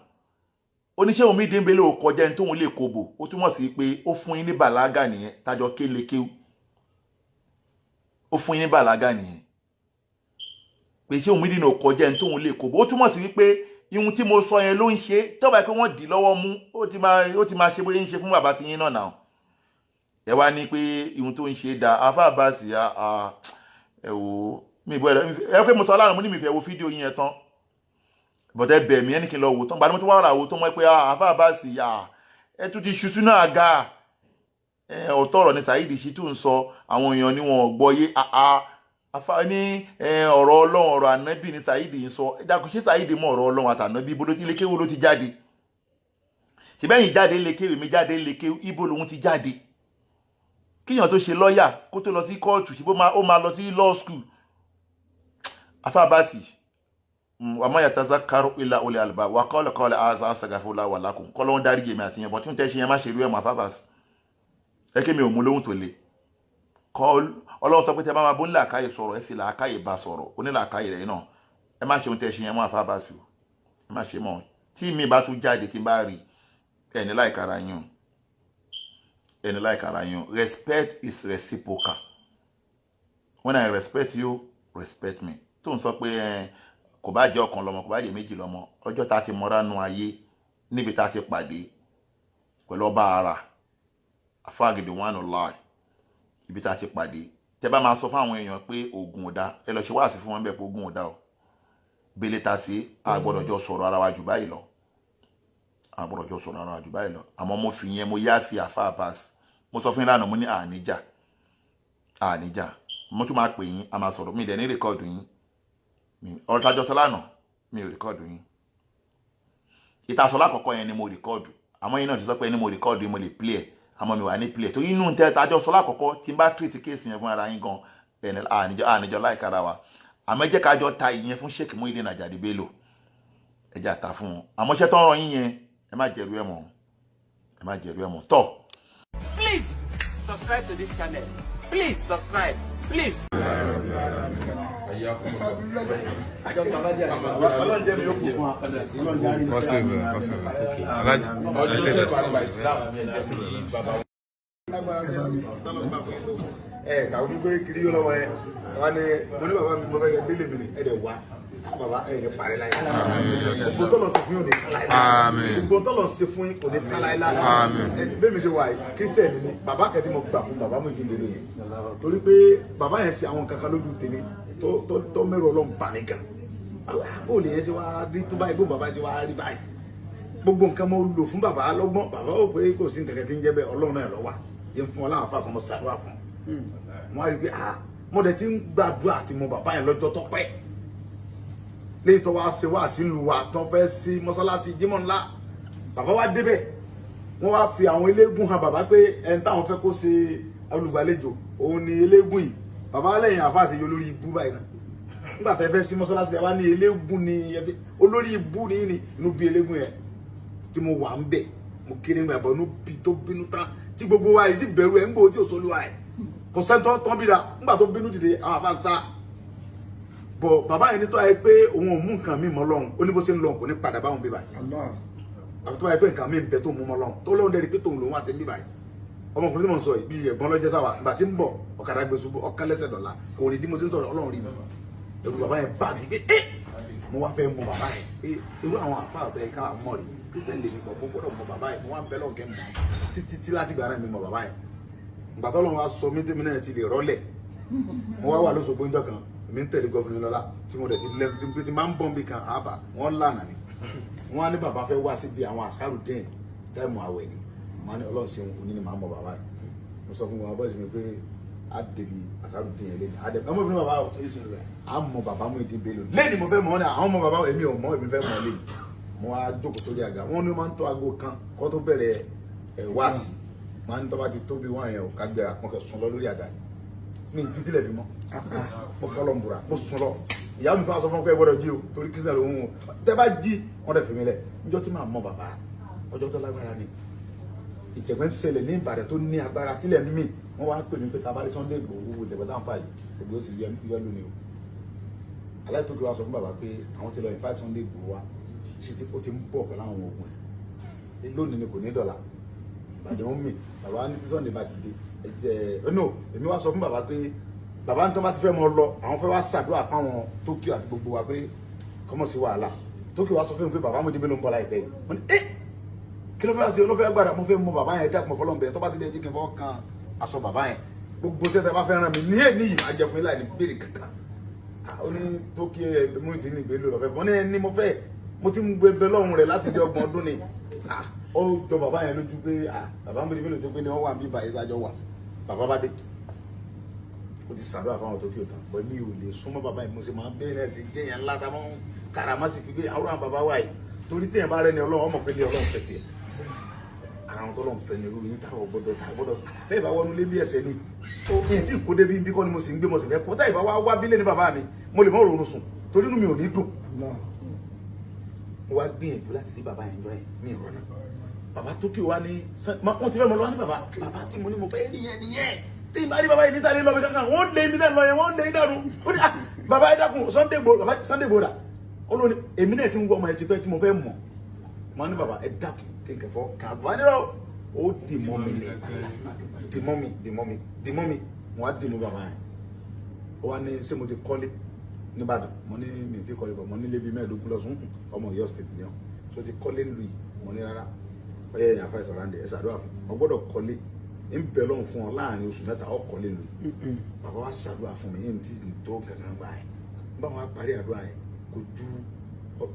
[SPEAKER 4] oníṣẹ́ Muheedeen Bello kọjá ẹni tóun lè kobo ó túmọ̀ sí pé ó fún yín ní bàlágà nìyẹn tájọ kéle kéwú ó fún yín ní bàlágà nìyẹn pé ṣé Muheedeen ò kọjá ẹni tóun lè kobo ó túmọ̀ sí wípé ihun tí mo sọ yẹn ló ń ṣe tó bá pé wọ́n dì lọ́wọ́ mú ó ti máa ṣe bóyá ń ṣe fún bàbá ti yín náà ẹ wá ní pé ihun tó ń ṣe da Alfa Abass ẹ wò mi bọ́ ẹ pé mo sọ láàrín mo ní mi fẹ́ wo fídíò yín yẹn tán bọ̀tẹ́ bẹ̀ mí ẹni kí n lọ wò tán gbàdúmọ́ tí wọ́n rà wò tó mọ́ pé Alfa Abass ẹ tún ti ṣuṣú náà ga ọ̀tọ̀ ọ̀rọ̀ ni Saheed Shittu ń sọ àwọn èèyàn ni wọn gbọ́yé ní ọ̀rọ̀ Ọlọ́run ọ̀rọ̀ ànábì ni Saheed ń sọ dákun ṣé Saheed mọ̀ ọ̀rọ̀ Ọlọ́run àtànábì ibo ló ti lékéwò ló ti jáde ṣèbẹ́yìn jáde lékéwò mi jáde lékéwò ibo lòun ti jáde kíyàn tó ṣe lọ́ọ̀yà kó tó lọ sí kóòtù ṣe ó máa lọ sí law school Alfa Abass wa ma yatazakkaru illa ulul albab wa qala astaghfirullah wa lakum kọ́lọ́hún dárí gèmí àti yẹn bọ́ tí ń tẹ́ ṣe yẹn má ṣe rí ẹ̀mọ́ Alfa Abass ẹ kí mi ò mú lóhùn tó le Ọlọ́run sọ pé tẹ́ bá máa bó ńlá àkáyè sọ̀rọ̀ ẹ fi làákàyè bá sọ̀rọ̀ onílà àkáyè rẹ̀ náà ẹ má ṣe ohun tẹ́ ṣe yẹn mọ́ Alfa Abass ẹ má ṣe mọ́ tí mi bá tún jáde tí n bá rí ẹni láìkara yín respect is reciprocal when I respect you respect me tó ń sọ pé kò bá jẹ́ ọ̀kan lọ́mọ kò bá jẹ́ méjì lọ́mọ ọjọ́ tá ti mọ́ra nù ayé níbi tá ti pàdé pẹ̀lú ọba ara àfáàgìdì one online ibi tá ti pàdé tẹ́ bá máa sọ fún àwọn èèyàn pé oògùn ò dá ẹ lọ ṣe wáàsí fún wọn bẹ́ẹ̀ pé oògùn ò dá o bẹ́lẹ̀ ta sí àgbọ̀dọ̀ jọ sọ̀rọ̀ ara wa jù báyìí lọ àmọ́ mo fi yẹn mo yá fi Alfa Abass mo sọ fún yín lánàá mo ní àníjà mo tún máa pè yín a máa sọ̀rọ̀ mi dẹ̀ ní rẹ́kọ̀dù yín ọ̀rọ̀ tájọ sọ lánàá mi ò rẹ́kọ̀dù yín ìtasọ̀ lákọ̀ọ́kọ́ yẹn ni mo rẹ́kọ̀dù àmọ́ yín náà ti sọ pé ní mo rẹ́kọ̀dù yín mo lè play ẹ̀ àmọ́ mi wà ní play torí inú tẹ́ tájọ sọ lákọ̀ọ́kọ́ tí n bá treat kéèsì yẹn fún ara yín gan àníjọ láìkára wa àmọ́ ẹ jẹ́ kájọ ta ìyẹn fún Sheikh Muheedeen Ajadi Bello ẹ jẹ́ àta fún wọn àmọ́ iṣẹ́ tó ń ràn yín yẹn ẹ má jẹ̀rú ẹ̀ mọ́ tọ́.
[SPEAKER 6] Please subscribe to this channel. Please subscribe. Please.
[SPEAKER 3] Kàwé gbé kiri yóò lọ́wọ́ ẹ wá ní mo ní bàbá mi mo fẹ́ kẹ́ délé mi ní ẹ̀dẹ̀ wá
[SPEAKER 7] bàbá ẹ̀ ní parí láyé gbogbo tọ́lọ̀ sí fún yóò ní táláyé gbogbo tọ́lọ̀ sí fún yín kò ní táláyé bẹ́ẹ̀ mi ṣe wà yìí kírísítẹ̀nì ni bàbá kẹ́tí mo gbà fún bàbá Muheedeen Bello yẹn torí pé bàbá yẹn ṣe àwọn kankan lójú tèmi tó mẹ́rù Ọlọ́run bà mí gan bó lè yẹn ṣe wá rí tó báyìí bó bàbá ṣe wá rí báyìí gbogbo nǹkan mo lò fún bàbá lọ́gbọ́n bàbá ò pé kò sí nǹkan tí ń jẹ́ bẹ́ẹ̀ Ọlọ́run náà ló wà yẹn fún Ọlọ́run àfa kan mo ṣàdúrà fún mo wá rí pé mo dẹ̀ ti ń gbàdúrà àti mo bàbá yẹn lọ́jọ́ tó pẹ́ lẹ́yìn tó wá ṣe wá sílùú wa tó fẹ́ sí mọ́sálásí jímọ̀ ńlá bàbá wa débẹ̀ wọ́n wá fi àwọn eléégún hàn bàbá pé ẹni táwọn fẹ́ kó ṣe olùgbàlejò òun ni eléégún yìí bàbá lẹ́yìn àfáàṣe yóò lórí ibú báyìí náà nígbà tẹ́ fẹ́ sí mọ́sálásí wa ní eléégún ni olórí ibú ni inú bí eléégún yẹn tí mo wà ń bẹ̀ mo kéré ń gbàgbọ́ inú bí tó bínú tán tí gbogbo wa yìí sì bẹ̀rù ẹ̀ ń gbòó tí ò sólúwa ẹ̀ kò sẹ́ńtọ́ tán bí da nígbà tó bínú dìde àwọn àfáàṣá bọ̀ bàbá yẹn nítorí pé òun ò mú nǹkan mi mọ́ lọ́hùn ó ní bó ṣe ń lọ kò ní padà báwọn bí báyìí àbí tó bá yẹ pé nǹkan mi ń bẹ tó mú mọ́ lọ́hùn tó lóun dẹ́rì pé tóun lòun wá sí bí báyìí ọmọkùnrin tí mo ń sọ yìí bí ẹ̀gbọ́n lọ́jẹ́ sáwà ìgbà tí ń bọ̀ ọ̀kadà gbé ṣubú ọ̀kan lẹ́sẹ̀ dọ̀la kò ní dí mo ṣe ń sọ̀rọ̀ Ọlọ́run rí mi ẹ̀rù bàbá yẹn bá mi pé mo wá fẹ́ mọ bàbá yẹn irú àwọn àfa àtọ̀ yẹn ká mọ̀ rí kristian lè mi pọ̀ mo gbọ́dọ̀ mọ bàbá yẹn mo wá bẹ́ lọ́ọ̀kẹ́ mọ̀ títí láti gbà náà mi mọ bàbá yẹn ìgbà tó lọ́wọ́ sọ mí tèmi náà ti lè rọ́lẹ̀ mo wá wà lóṣogbo ńjọ́ kan mi ń tẹ̀lé gọ́fìnrin lọ́la tí mo dẹ̀ ti lẹ́nu tí máa ń bọ̀ nbí kan àbá wọ́n lànà ni wọ́n á ní bàbá fẹ́ wá síbi àwọn àṣàrù dín táìmù àwẹ̀ ni wọ́n á ní Ọlọ́run ṣeun òní ni màá mọ bàbá yìí mo sọ fún wọn bọ́ọ̀sì mi pé á débi àṣàrù dín yẹn lẹ́nu àdẹ ọmọ ìbínú bàbá á mọ bàbá Muheedeen Bello lẹ́ni mo fẹ́ mọ̀ ọ́ ní àwọn ọmọ bàbá èmi ò mọ̀ èmi fẹ́ mọ̀ lẹ́yìn mo wá jókòó sórí àga wọ́n ní máa ń tó aago kan kó tó bẹ̀rẹ̀ wáàsì máa ń tọ́ bá ti tóbi wọ́n yẹn ò ká gbéra mo kẹ́ sùn lọ lórí àga ní ìjítílẹ̀ fi mọ́ mo fọlọ́ ń bura mo sùn lọ ìyá mi fún aṣọ fún pé gbọ́dọ̀ jí o torí kí sinmi lòun tẹ́ bá jí wọ́n dẹ̀ fi mi lẹ̀ níjọ́ tí màá mọ bàbá ọjọ́ tó lágbára ni ìjẹ̀gbẹ́ ń ṣẹlẹ̀ ní Ìbàdàn tó ní agbára tílẹ̀ mí wọ́n wá pè mí pé tabarí Sunday Igboho ìjẹ̀gbẹ́ táwọn fà yìí gbogbo ó sì yọ lónìí o aláìtókè wa sọ fún bàbá pé àwọn ti lọ invite Sunday Igboho wa ó ti ń bọ̀ pẹ̀lú àwọn ogun ẹ̀ lónìí ni kò ní dọ̀là Ìbàdàn ń mì bàbá ní tí Sunday bá ti dé no èmi wá sọ fún bàbá pé bàbá ní tó bá ti fẹ́ mọ lọ àwọn fẹ́ wá ṣàdúrà fáwọn Tókíò àti gbogbo wa pé kọ́mọ̀ sí wàhálà Tókíò wá sọ fún mi pé bàbá Muheedeen Bello ń bọ̀ láìpẹ́ yìí mo ní kí ló fẹ́ ṣe olófẹ́ agbára mo fẹ́ mọ bàbá yẹn dákun fọlọ́n bẹ̀rẹ̀ tó bá ti dé jíkìn fọ́ kan aṣọ bàbá yẹn gbogbo sẹ́tẹ̀ bá fẹ́ ràn mí ní èyí máa jẹ fún ilá ní béèrè kankan ó ní Tókíò Muheedeen Bello lọ́fẹ́ mo ní ẹni mo fẹ́ mo ti ń gbé lọ́rùn rẹ̀ láti di ọgbọ̀n ọdún ni ó jọ bàbá yẹn lójú pé bàbá Muheedeen Bello tó pé ní wọ́n wà bí bàyí lájọ wà bàbá bá dé ó ti ṣàdúrà fáwọn Tókíò tán bọ́ mi ò lè súnmọ́ bàbá yìí mo sì máa ń bẹ́ẹ̀ sí jẹ́yàn ńlá tá a máa ń kàràmásì pé àwọn àwọn bàbá wa yìí torí téèyàn bá rẹ́ni Ọlọ́run ọmọ pé ní Ọlọ́run fẹ́ tiẹ̀ ara wọn tó lọ́n fẹ́ ní irú yín táwọn gbọ́dọ̀ bẹ́ẹ̀ bá wọnú lé bí ẹsẹ̀ ni ó yẹn tí kò débi bí kọ́ ni mo sì ń gbé mo sì fẹ́ kọ́ táyì bá wá bílẹ̀ ní bàbá mi mo lè mọ́ òrùn sùn torí inú mi ò ní dùn mo wá gbìyànjú láti dé bàbá yẹn jọ yẹn ní ìrọ̀nà bàbá Tókíò wá ní wọ́n ti fẹ́ mọ́ lọ́wọ́ ní bàbá tí mo ní mo fẹ́ rí yẹn nìyẹn tí n bá rí bàbá yìí níta lé lọ́bì kankan wọ́n lé mi lọ yẹn wọ́n lé dànù ó ní bàbá yìí dákun Sunday Igboho dà ó lóní èmi náà ti ń wọ ọmọ yẹn ti pẹ́ tí mo fẹ́ mọ̀ mo ní bàbá ẹ dákun kéńkẹ́ fọ́ kàgbá nírọ̀ ó dì mọ́ mi ní dì mọ́ mi wọ́n á dì mọ́ bàbá yẹn ó wá ní ṣé mo ti kọ́lé nìbàdàn mo ní mi ti kọ́lé bọ̀ mo ní lébi mẹ́ẹ̀ẹ́dógún lọ́sùn ọmọ Ọ̀yọ́ state ni ọ́ so ti kọ́lé nílùú yìí mo ní rárá ọyẹ èèyàn afẹ́ sọ̀rọ̀ àǹdẹ̀ ẹ̀ ṣàdúrà fún ọ gbọ́dọ̀ kọ́lé ń bẹ lọ́hùn fún ọ láàrin oṣù mẹ́ta ọ kọ́lé lù bàbá wa ṣàdúrà fún mi yẹn ti tó kankan gbà yẹn bá wọn parí àdúrà yẹn kò ju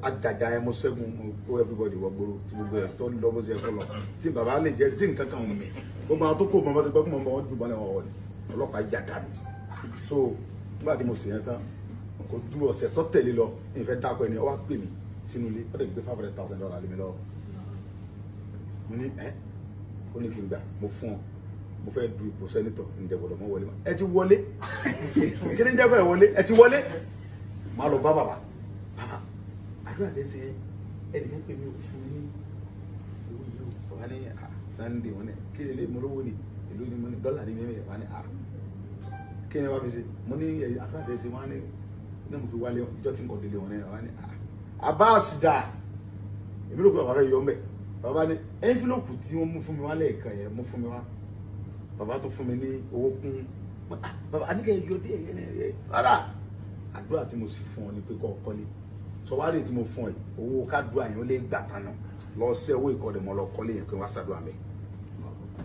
[SPEAKER 7] ajaja yẹn mo ṣẹ́gun mo kó everybody wọ gbòòrò tí gbogbo ẹ̀ tó lọ bó ṣe kọ́ lọ tí bàbá lè jẹ́ tí nǹkan kan wù mí gbogbo àwọn tó kó mọ́ bá ṣe gbọ́ kó mọ́ wọn jù bọ́lẹ̀ wọn wọlé ọlọ́pàá yà dànù so nígbà tí mo sì yẹn tán kò ju ọ̀sẹ̀ tó tẹ̀lé lọ ìfẹ́ dákọ̀ ẹni ọ wá pè mí sínú ilé ó dẹ̀ gbé $500,000 lé mi lọ́wọ́ mo ní ó ní kí n gbà mo fún ọ mo fẹ́ du ipò sẹ́nitọ̀ ǹjẹ́ gbọ́dọ̀ mọ́ wọlé ma ẹ ti wọlé kí ni jẹ́ fẹ́ wọlé ẹ ti wọlé máa lọ bá bàbá àdúrà tẹ́ ṣe ẹnìkan pè mí ò fún mi owó yìí ó wà ní Sunday wọn ní kí lè mo lówó ni èlò ni mo ní dọ́là ní mímí wà ní kí ni wàá fi ṣe mo ní àdúrà tẹ́ ṣe wọn ní mo fi wálé ìjọ tí mo délé wọn ní wà ní Abass dà èmi ló kọ́ bàbá yọ mẹ́ bàbá ní envelope tí wọ́n mú fún mi wá lẹ́ẹ̀kan yẹn mú fún mi wá bàbá tó fún mi ní owó kún bàbá àníkẹ́ yọ dé ẹ̀yẹ ní ẹ̀yẹ rárá àdúrà tí mo sì fún ọ ni pé kó kọ́lé sọ wá lè tí mo fún ẹ owó kádùá yẹn ó lè gbà tán náà lọ sí owó ìkọ́dẹ̀ mọ́ lọ kọ́lé yẹn pé wá ṣàdúrà mi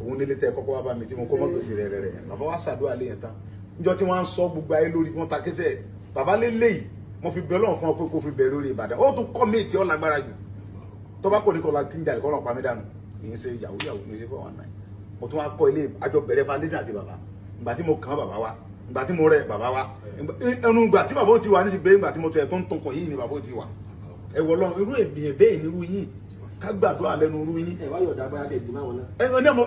[SPEAKER 7] òun nílé tẹ kọ́kọ́ wá bá mi tí mo kọ́ mọ́tò sí rẹ̀ bàbá wá ṣàdúrà lé yẹn tán níjọ́ tí wọ́n á sọ gbogbo ayé lórí wọ́n ta kẹsẹ̀ bàbá lélẹ́yìí mo fi bẹ̀ Ọlọ́run fún ọ pé kó fi bẹ̀ lórí Ìbàdàn ó tún kọ́ mi tí ó lágbára jù tó bá kò ní kọ́ la ti ń jà ìkọ́ ọlọ́pàá mi dànù ìyẹn ṣe yàwó mi ṣe 419 mo tún wá kọ́ ilé àjọ bẹ̀rẹ̀ foundation àti bàbá ìgbà tí mo kàn bàbá wa ìgbà tí mo rẹ̀ bàbá wa ẹnu ìgbà tí bàbá ti wà ní sígbé ìgbà tí mo tẹ̀ tó ń tunkun yìí ni bàbá ti wà ẹ wọ lọ irú èbìyàn bẹ́ẹ̀ ni irú yìí ká gbàdúrà lẹ́nu irú yìí.
[SPEAKER 8] ẹ wá yọ̀dá bá dé ìdìmọ̀ wọn náà.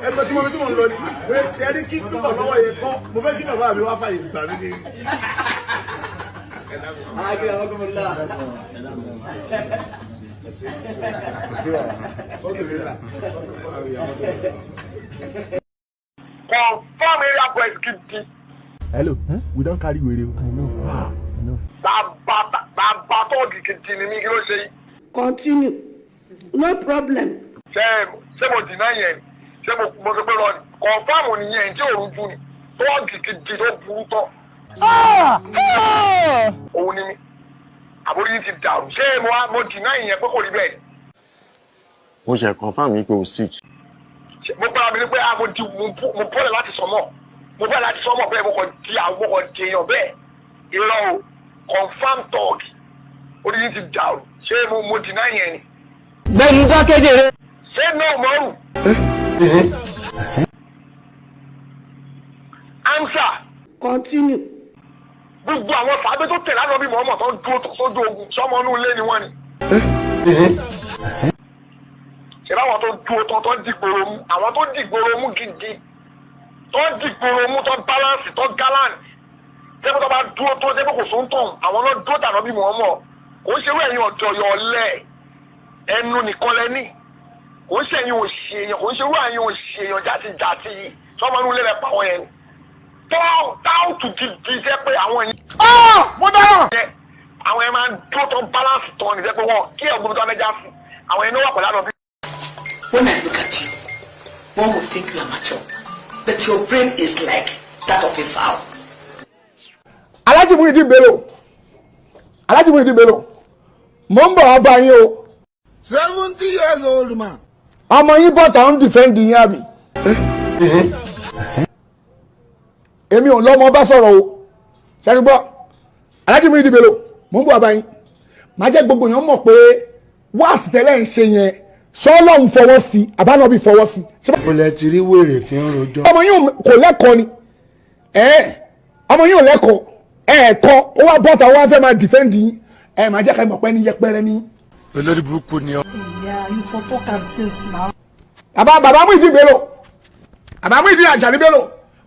[SPEAKER 7] ẹgbẹ́ tí mo ń lọ ní ṣe ẹni kí túbọ̀ lọ́wọ́ yẹn kọ́ mo fẹ́ kí bàbá mi wá fàyè gbà mí ní.
[SPEAKER 5] Confirm area boys gidi.
[SPEAKER 7] Hello, we don carry wèrè o. I know.
[SPEAKER 5] Bàbá tọ́ọ̀gì gidi ni mí kí ló ṣe yìí.
[SPEAKER 9] Continue. No problem.
[SPEAKER 5] Ṣé mo dìnnà yẹn ṣé mo sọ pé lọ ni confirm nìyẹn tí òun jú ni tọ́ọ̀gì gidi tó burú tọ́. Òun ni mí àbórí yìí ti dàrú ṣé mo dìnnà yẹn pé kò rí bẹ́ẹ̀.
[SPEAKER 10] Mo ṣe confirm mi pé o sick.
[SPEAKER 5] Mo gbára mi ní pé mo bọ́lẹ̀ láti sọmọ́ mo bọ́lẹ̀ láti sọmọ́ bẹ́ẹ̀ mo kàn di èèyàn bẹ́ẹ̀ irọ́ o confirm talk orí yìí ti dàrú ṣé mo dìnnà yẹn ni.
[SPEAKER 6] Gbẹ̀mú dákẹ́jẹ́.
[SPEAKER 5] Ṣé náà mọ́rù. Answer.
[SPEAKER 9] Continue.
[SPEAKER 5] Gbogbo àwọn fàábẹ́ tó tẹ̀lé àná bí mọ̀ọ́mọ̀ tó ń dúró sójú ogun sọmọ inú ilé ni wọ́n ni. Ṣé báwọn tó dúró tó dìgbòrò mú àwọn tó dìgbòrò mú gidi tó dìgbòrò mú tó balance tó gallant tẹ́gbẹ́ tó bá dúró tó tẹ́gbẹ́ kò sóń tàn àwọn náà dúró tàná bí mọ̀ọ́mọ̀ kò ń ṣe wẹ́ ẹ̀yin ọ̀dọ́ yọ̀ ọ̀lẹ́ ẹnu nìkan lẹ́ní kò ń ṣe ẹ̀yin òṣì èèyàn kò ń ṣe wẹ́ ẹ̀yin òṣì èèyàn jàtijàti sọmọ inú ilé rẹ̀ pa wọ́n yẹn táwùtù gidi jẹ́ pé àwọn yẹn.
[SPEAKER 3] mo dára.
[SPEAKER 5] àwọn yẹn máa ń dúró tó balance tán ní jẹ́ pé wọ́n kí ẹ̀gbọ́n tó ẹja fún àwọn yẹn ní wà pẹ̀lú àná bí.
[SPEAKER 11] When I look at you, one would think you are mature, but your brain is like that of a fowl.
[SPEAKER 3] Alhaji Muheedeen Bello mo ń bọ̀ wá bá yín o.
[SPEAKER 1] 70 years old man.
[SPEAKER 3] ọmọ yín bọ́ta ń defend yín àbí. èmi ò lọ́mọ bá sọ̀rọ̀ o ṣẹ́ni gbọ́ Alhaji Muheedeen Bello mo ń bọ̀ wá bá yín màá jẹ́ gbogbo èèyàn mọ̀ pé wáàsì tẹ́lẹ̀ ń ṣe yẹn ṣọ́ọ́lọ́hún fọwọ́ sí àbánọ́bí fọwọ́ sí.
[SPEAKER 1] kò lẹ ti rí wèrè tí ń rojọ́.
[SPEAKER 3] ọmọ yín kò lẹ́kọ̀ọ́ ni ọmọ yín ò lẹ́kọ̀ọ́ ẹ̀ẹ̀kọ́ ó wá bọ́ta ó wá fẹ́ máa defend yín máa jẹ́ ká mọ̀ pé ní yẹpẹrẹ ní.
[SPEAKER 1] olórí burúkú ni ọ.
[SPEAKER 11] Yeah, you for talk and sense now.
[SPEAKER 3] bàbá Muheedeen Bello bàbá Muheedeen Ajani Bello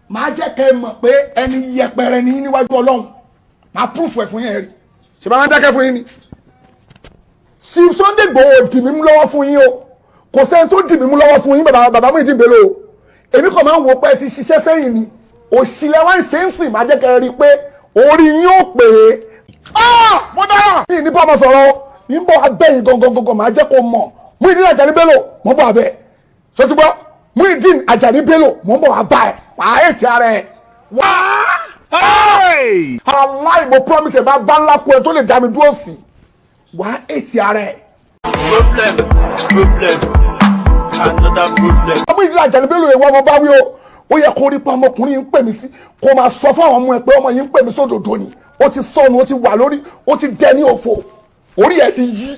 [SPEAKER 3] máa jẹ́ ká mọ̀ pé ẹni yẹpẹrẹ ní níwájú Ọlọ́run máa proof ẹ̀ fún yín rí ṣe bá wọn dákẹ́ fún yín ni. Chief Sunday Igboho dì mí mú lọ́wọ́ fún yín o kò sẹ́ni tó dì mí mú lọ́wọ́ fún yín bàbá Muheedeen Bello o èmi kàn máa ń wo pé ti ṣiṣẹ́ sẹ́yìn ni òṣìlẹ̀ wá ń ṣe ń sìn máa jẹ́ kẹ́ rí i pé orí yín ò pè é. mo dára. mi ní bá ọmọ sọ̀rọ̀ mi ń bọ̀ abẹ́yìn gangan máa jẹ́ kó mọ̀ Muheedeen Ajani Bello mo bọ̀ abẹ́ sọtúbọ̀ Muheedeen Ajani Bello mo bọ̀ abá ẹ̀ wàá ètí ara ẹ̀ wá. aláì mo promise ẹ̀ bá ńlá kú ẹ tó lè dá mi dúró sí wàá ètí ara ẹ̀.
[SPEAKER 10] Problem. Another problem.
[SPEAKER 3] Muheedeen Ajani Bello ìwọ ọmọ bá wí o ó yẹ kó rí pa ọmọkùnrin yìí ń pè mí sí kó máa sọ fún àwọn ọmọ ẹ pé ọmọ yìí ń pè mí sódòdó ni ó ti sọnù ó ti wà lórí ó ti dẹ ní òfò orí ẹ ti yí.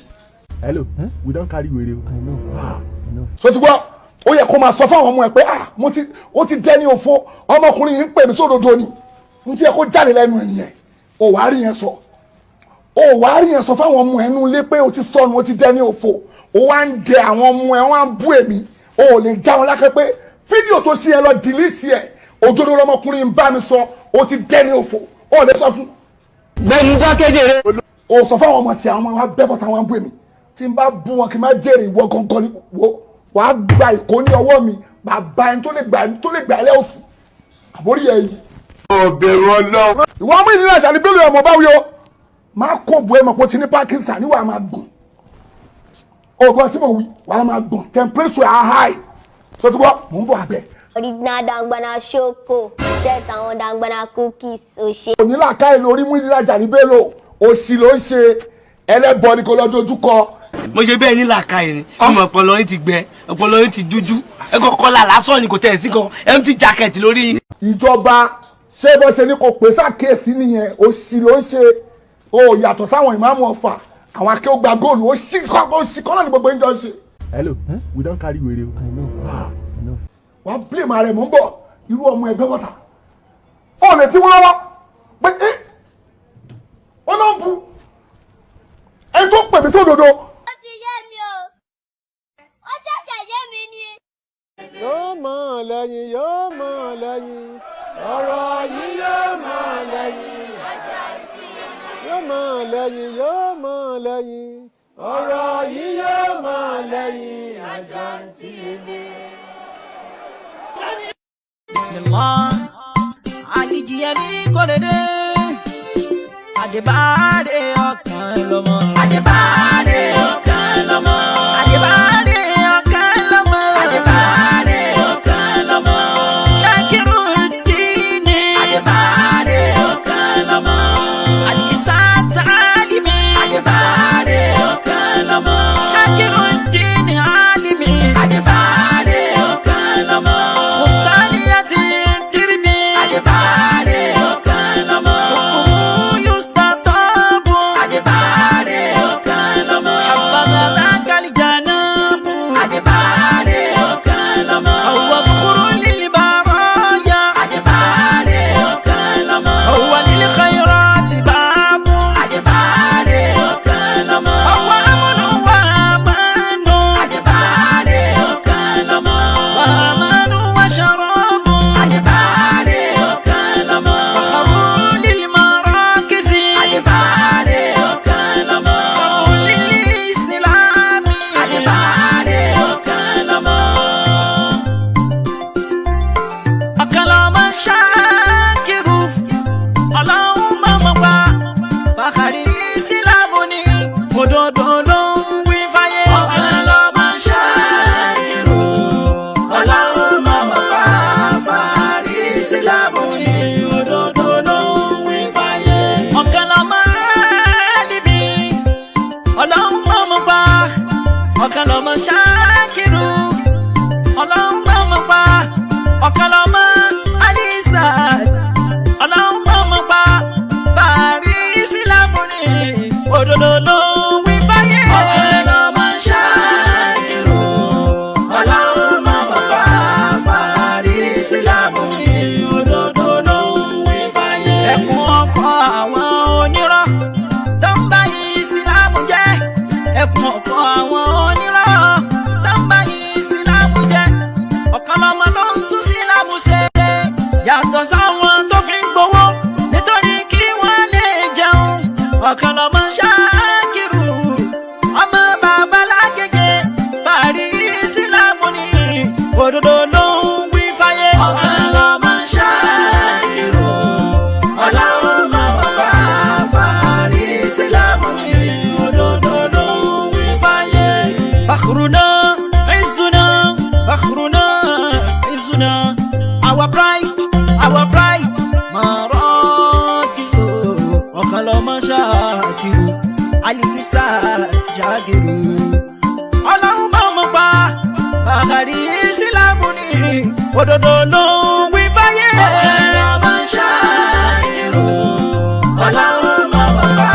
[SPEAKER 7] Hello, we don carry wèrè o. I know.
[SPEAKER 3] so ti gbọ́ ó yẹ kó máa sọ fún àwọn ọmọ ẹ pé ó ti dẹ ní òfò ọmọkùnrin yìí ń pè mí sódòdó ni n ti yẹ kó jáde lẹ́nu ẹ̀ nìyẹn ó wàá rí yẹn sọ fún àwọn ọmọ ẹ nú ilé pé ó ti sọnù ó ti dẹ ní òfò ó wá ń dẹ àwọn ọmọ ẹ wọ́n á bú èmi ó lè já wọn lákẹ́ pé fídíò tó ṣe ẹ lọ dìlítì ẹ òdodo lọmọkùnrin ń bá mi sọ ó ti dẹ́ni òfò ó lè sọ fún.
[SPEAKER 6] Gbẹ̀mú dákẹ́jẹ́.
[SPEAKER 3] ó sọ fún àwọn ọmọ tí àwọn ọmọ wa bẹ́ bọ́ta wọn bú èmi tí n bá bú wọn kí n má jèrè ìwọ gangan ni wàá gba ìkó ní ọwọ́ mi bàbá ẹni tó lè gbà ẹ lẹ́ọ̀sì àbórí ẹ yìí.
[SPEAKER 1] ọbẹ̀rù Ọlọ́run.
[SPEAKER 3] ìwọ Muheedeen Ajani Bello ọmọ báwí o máa kó bu ẹ mọ̀ pé ó ti ní Parkinson ní wàá máa gbọ̀n ọgbọ́n tí mo wí wàá máa gbọ̀n temperature are high so ti gbọ́ mò ń bọ̀ abẹ́
[SPEAKER 8] Original dangbana shoko, set àwọn dangbana cookies òṣè.
[SPEAKER 3] Onílà ká ìlú orí Muheedeen Ajani Bello, òṣì ló ń ṣe ẹlẹ́bọ ní kò lọ dojú kọ.
[SPEAKER 12] Mo ṣe bẹ́ẹ̀ ní làákàyè ni, mo ọpọlọ yín ti gbẹ, ọpọlọ yín ti dúdú. Ẹ kọ́kọ́ là lásán ni kò tẹ̀ sí kan, empty jacket lórí yín.
[SPEAKER 3] Ìjọba ṣé bó ṣe ní kò pè sákèésí nìyẹn, òṣì ló ń ṣe. O yàtọ̀ sáwọn ìmáàmù Ọ̀fà, àwọn akéwò gba góòlù, òṣì kan náà ni gbogbo ń jọ ṣe.
[SPEAKER 7] Hello, we don carry wèrè o.
[SPEAKER 3] Wàá blame ààrẹ mọ́ ń bọ̀ irú ọmọ ẹgbẹ́ wọ́ta. Ọ̀nà tí wọ́n lọ́wọ́ pé wọ́n náà bu ẹni tó pè mí tó dodo.
[SPEAKER 8] Ó ti yé mi o, ó ṣẹ̀ṣẹ̀ yé mi ni.
[SPEAKER 13] Yóò mọ̀ lẹ́yìn, yóò mọ̀ lẹ́yìn, ọ̀rọ̀ yìí yóò mọ̀ lẹ́yìn. Yóò mọ̀ lẹ́yìn, yóò mọ̀ lẹ́yìn, ọ̀rọ̀ yìí yóò mọ̀ lẹ́yìn. Àjàntì ilé.
[SPEAKER 14] Bismillah, Alijiyemi Korede, Adebade ọkàn lọ́mọ. Adebade ọkàn lọ́mọ. Adebade ọkàn lọ́mọ. Adebade ọkàn lọ́mọ. Shakirudini. Adebade ọkàn lọ́mọ. Alisa Talimi. Adebade ọkàn lọ́mọ. Shakirudini Alimi. Adebade ọkàn lọ́mọ. Adebade ọkàn lọ́mọ. Yustatabu. Adebade ọkàn lọ́mọ. Abagala kalijanabu. Adebade ọkàn lọ́mọ. Awwa bukhuru lil baraya. Adebade ọkàn lọ́mọ. Awwa lil khairati babu. Adebade ọkàn lọ́mọ. Awwa amanu wa amanu. Adebade ọkàn lọ́mọ. Wa amanu wa sharabu. Adebade ọkàn lọ́mọ. Fakhrul lil marakisi. Adebade ọkàn lọ́mọ. Fakhrul lil islami. Adebade ọkàn lọ́mọ. Ọkàn lọ́mọ ṣáàkìrù. Ọlọ́run mọ̀mọ́ pa. Fàkàrí sílámù ni òdodo ló ń wí fáyé. Ọkàn lọ́mọ ṣáàkìrù. Ọlọ́run mọ̀mọ́ pa. Fàkàrí sílámù ni òdodo ló ń wí fáyé. Ọkàn lọ́mọ níbi. Ọlọ́run mọ̀mọ́ pa. Ọkàn lọ́mọ ṣáàkìrù. Ọlọ́run mọ̀mọ́ pa. Ọkàn lọ́mọ Alisat. Ọlọ́run mọ̀mọ́ pa. Fàkàrí sílámù ni òdodo ló ń wí fáyé. Ọkàn lọ́mọ ṣáàkìrù. Ọlọ́run mọ̀mọ́ pa. Fàkàrí sílámù ni òdodo ló ń wí fáyé. Ẹkùn ọkọ̀ àwọn onírọ́ tó ń bá ìsìlámù jẹ́. Ẹkùn ọkọ̀ àwọn onírọ́ tó ń bá ìsìlámù jẹ́. Ọ̀kan lọ́mọ ló ń tún sílámù ṣe. Yàtọ̀ sáwọn tó fi ń gbowó nítorí kí wọ́n lè jẹun. Ọ̀kan lọ́mọ ṣáàkìrù. Ọmọ bàbá lágége. Fàkàrí sílámù ni òdodo ló ń wí fáyé. Ọ̀kan lọ́mọ ṣáàkìrù. Ọlọ́run mọ̀mọ́ pa. Fàkàrí sílámù ni òdodo ló ń wí fáyé. Fakhruna, izzuna, fakhruna, izzuna. Our pride, our pride. Marakizu. Ọ̀kan lọ́mọ ṣáàkìrù. Alisat Jagiru. Ọlọ́run mọ̀mọ́ pa. Fàkàrí sílámù ni òdodo ló ń wí fáyé. Ọ̀kan lọ́mọ ṣáàkìrù. Ọlọ́run mọ̀mọ́ pa.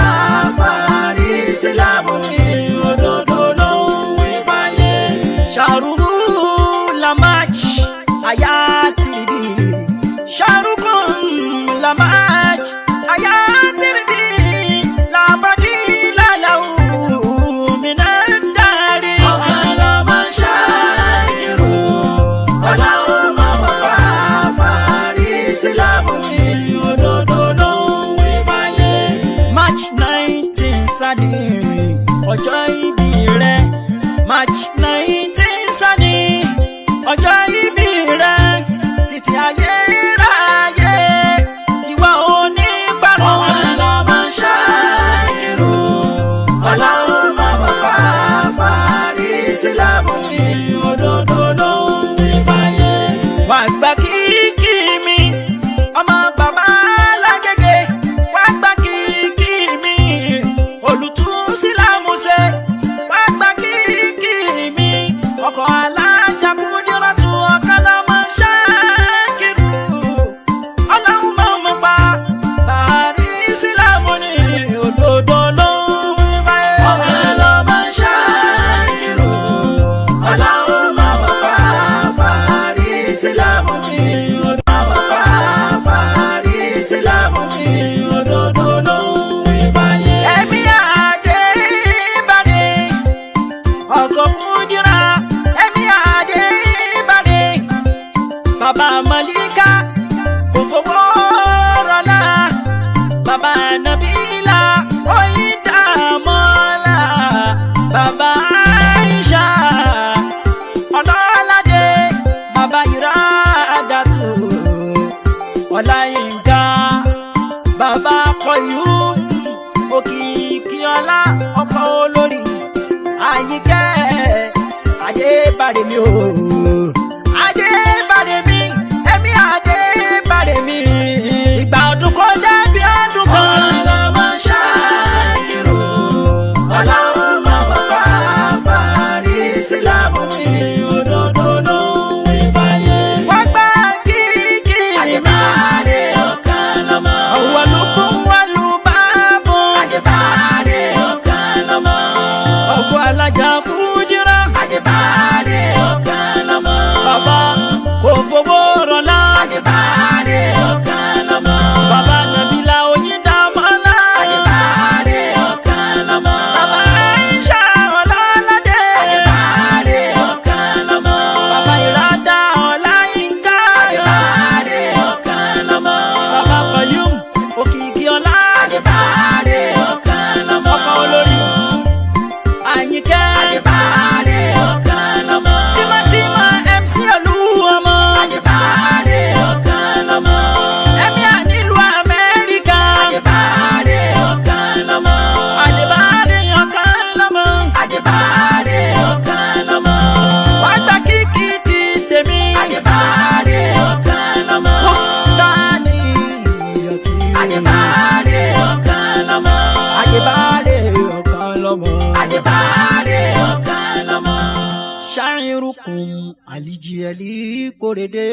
[SPEAKER 14] Fàkàrí sílámù ni òdodo ló ń wí fáyé. Ṣàrùrù lamach ayatiri. Ṣàrùkùn lamach ayatiri. Labadi lalahu minan dari. Ọ̀kan lọ́mọ ṣáàkìrù. Ọlọ́run mọ̀mọ́ pa. Fàkàrí sílámù ni òdodo ló ń wí fáyé. March 19 Sani ọjọ́ ìbí rẹ̀. March 19 Sani ọjọ́ ìbí rẹ̀. Títí ayé ráyé ìwà onígbàrún. Ọ̀kan lọ́mọ ṣáàkìrù. Ọlọ́run mọ̀mọ́ pa. Fàkàrí sílámù ni òdodo ló ń wí fáyé. Wà á Nabila Oyidamola Baba Aisha Ọlọ́ládé Baba Iradatu Ọláyínká Baba Koyum Òkìkíọlá ọkọ olórí Àyìnkẹ́ Adébárẹ̀mí o Adébárẹ̀mí ẹ̀mí Adébárẹ̀mí ìgbà ọdún kó dàbí ọdún kan. Ọlọ́mọ ṣáàkìrò ọlọ́run máa bọ̀ wá parí sílámù ní òdodo ló ń wí fáyé. wọ́n gbá kíkì Adébárẹ̀ ọ̀kan lọ́mọ. ọ̀wọ́ ló kún wọ́n lù bá bọ̀. Adébárẹ̀ ọ̀kan lọ́mọ. ọ̀gbọ́n alájà Kúdírà. Adébárẹ̀ ọ̀kan lọ́mọ. bàbá kò fowó rọ̀lá. Adébárẹ̀ ọ̀kan lọ́mọ. bàbá Nàbílà Oyídámọ́lá. Adébárẹ̀ ọ̀kan lọ́mọ. bàbá Aisha Ọlọ́ládé. Adébárẹ̀ ọ̀kan lọ́mọ. bàbá Ìrádá Ọláyínká. Adébárẹ̀ ọ̀kan lọ́mọ. bàbá Koyum Òkìkíọlá. Adébárẹ̀ ọ̀kan lọ́mọ. ọkọ olórí Àyìnkẹ́. Adébárẹ̀ ọ̀kan lọ́mọ. tímọ́tímọ́ MC Olúọmọ. Adébárẹ̀ ọ̀kan lọ́mọ. ẹ̀mí ànílù Amẹ́ríkà. Adébárẹ̀ ọ̀kan lọ́mọ. Adébárẹ̀ ọ̀kan lọ́mọ. Adébárẹ̀ ọ̀kan lọ́mọ. wá gba kíkì ti tèmi. Adébárẹ̀ ọ̀kan lọ́mọ. kó dání ìyọ̀tí. Adébárẹ̀ ọ̀kan lọ́mọ. Adébárẹ̀ ọ̀kan lọ́mọ. Adébárẹ̀ ọ̀kan lọ́mọ. ṣáírùkùn àlìjì ẹ̀lì kórèdè.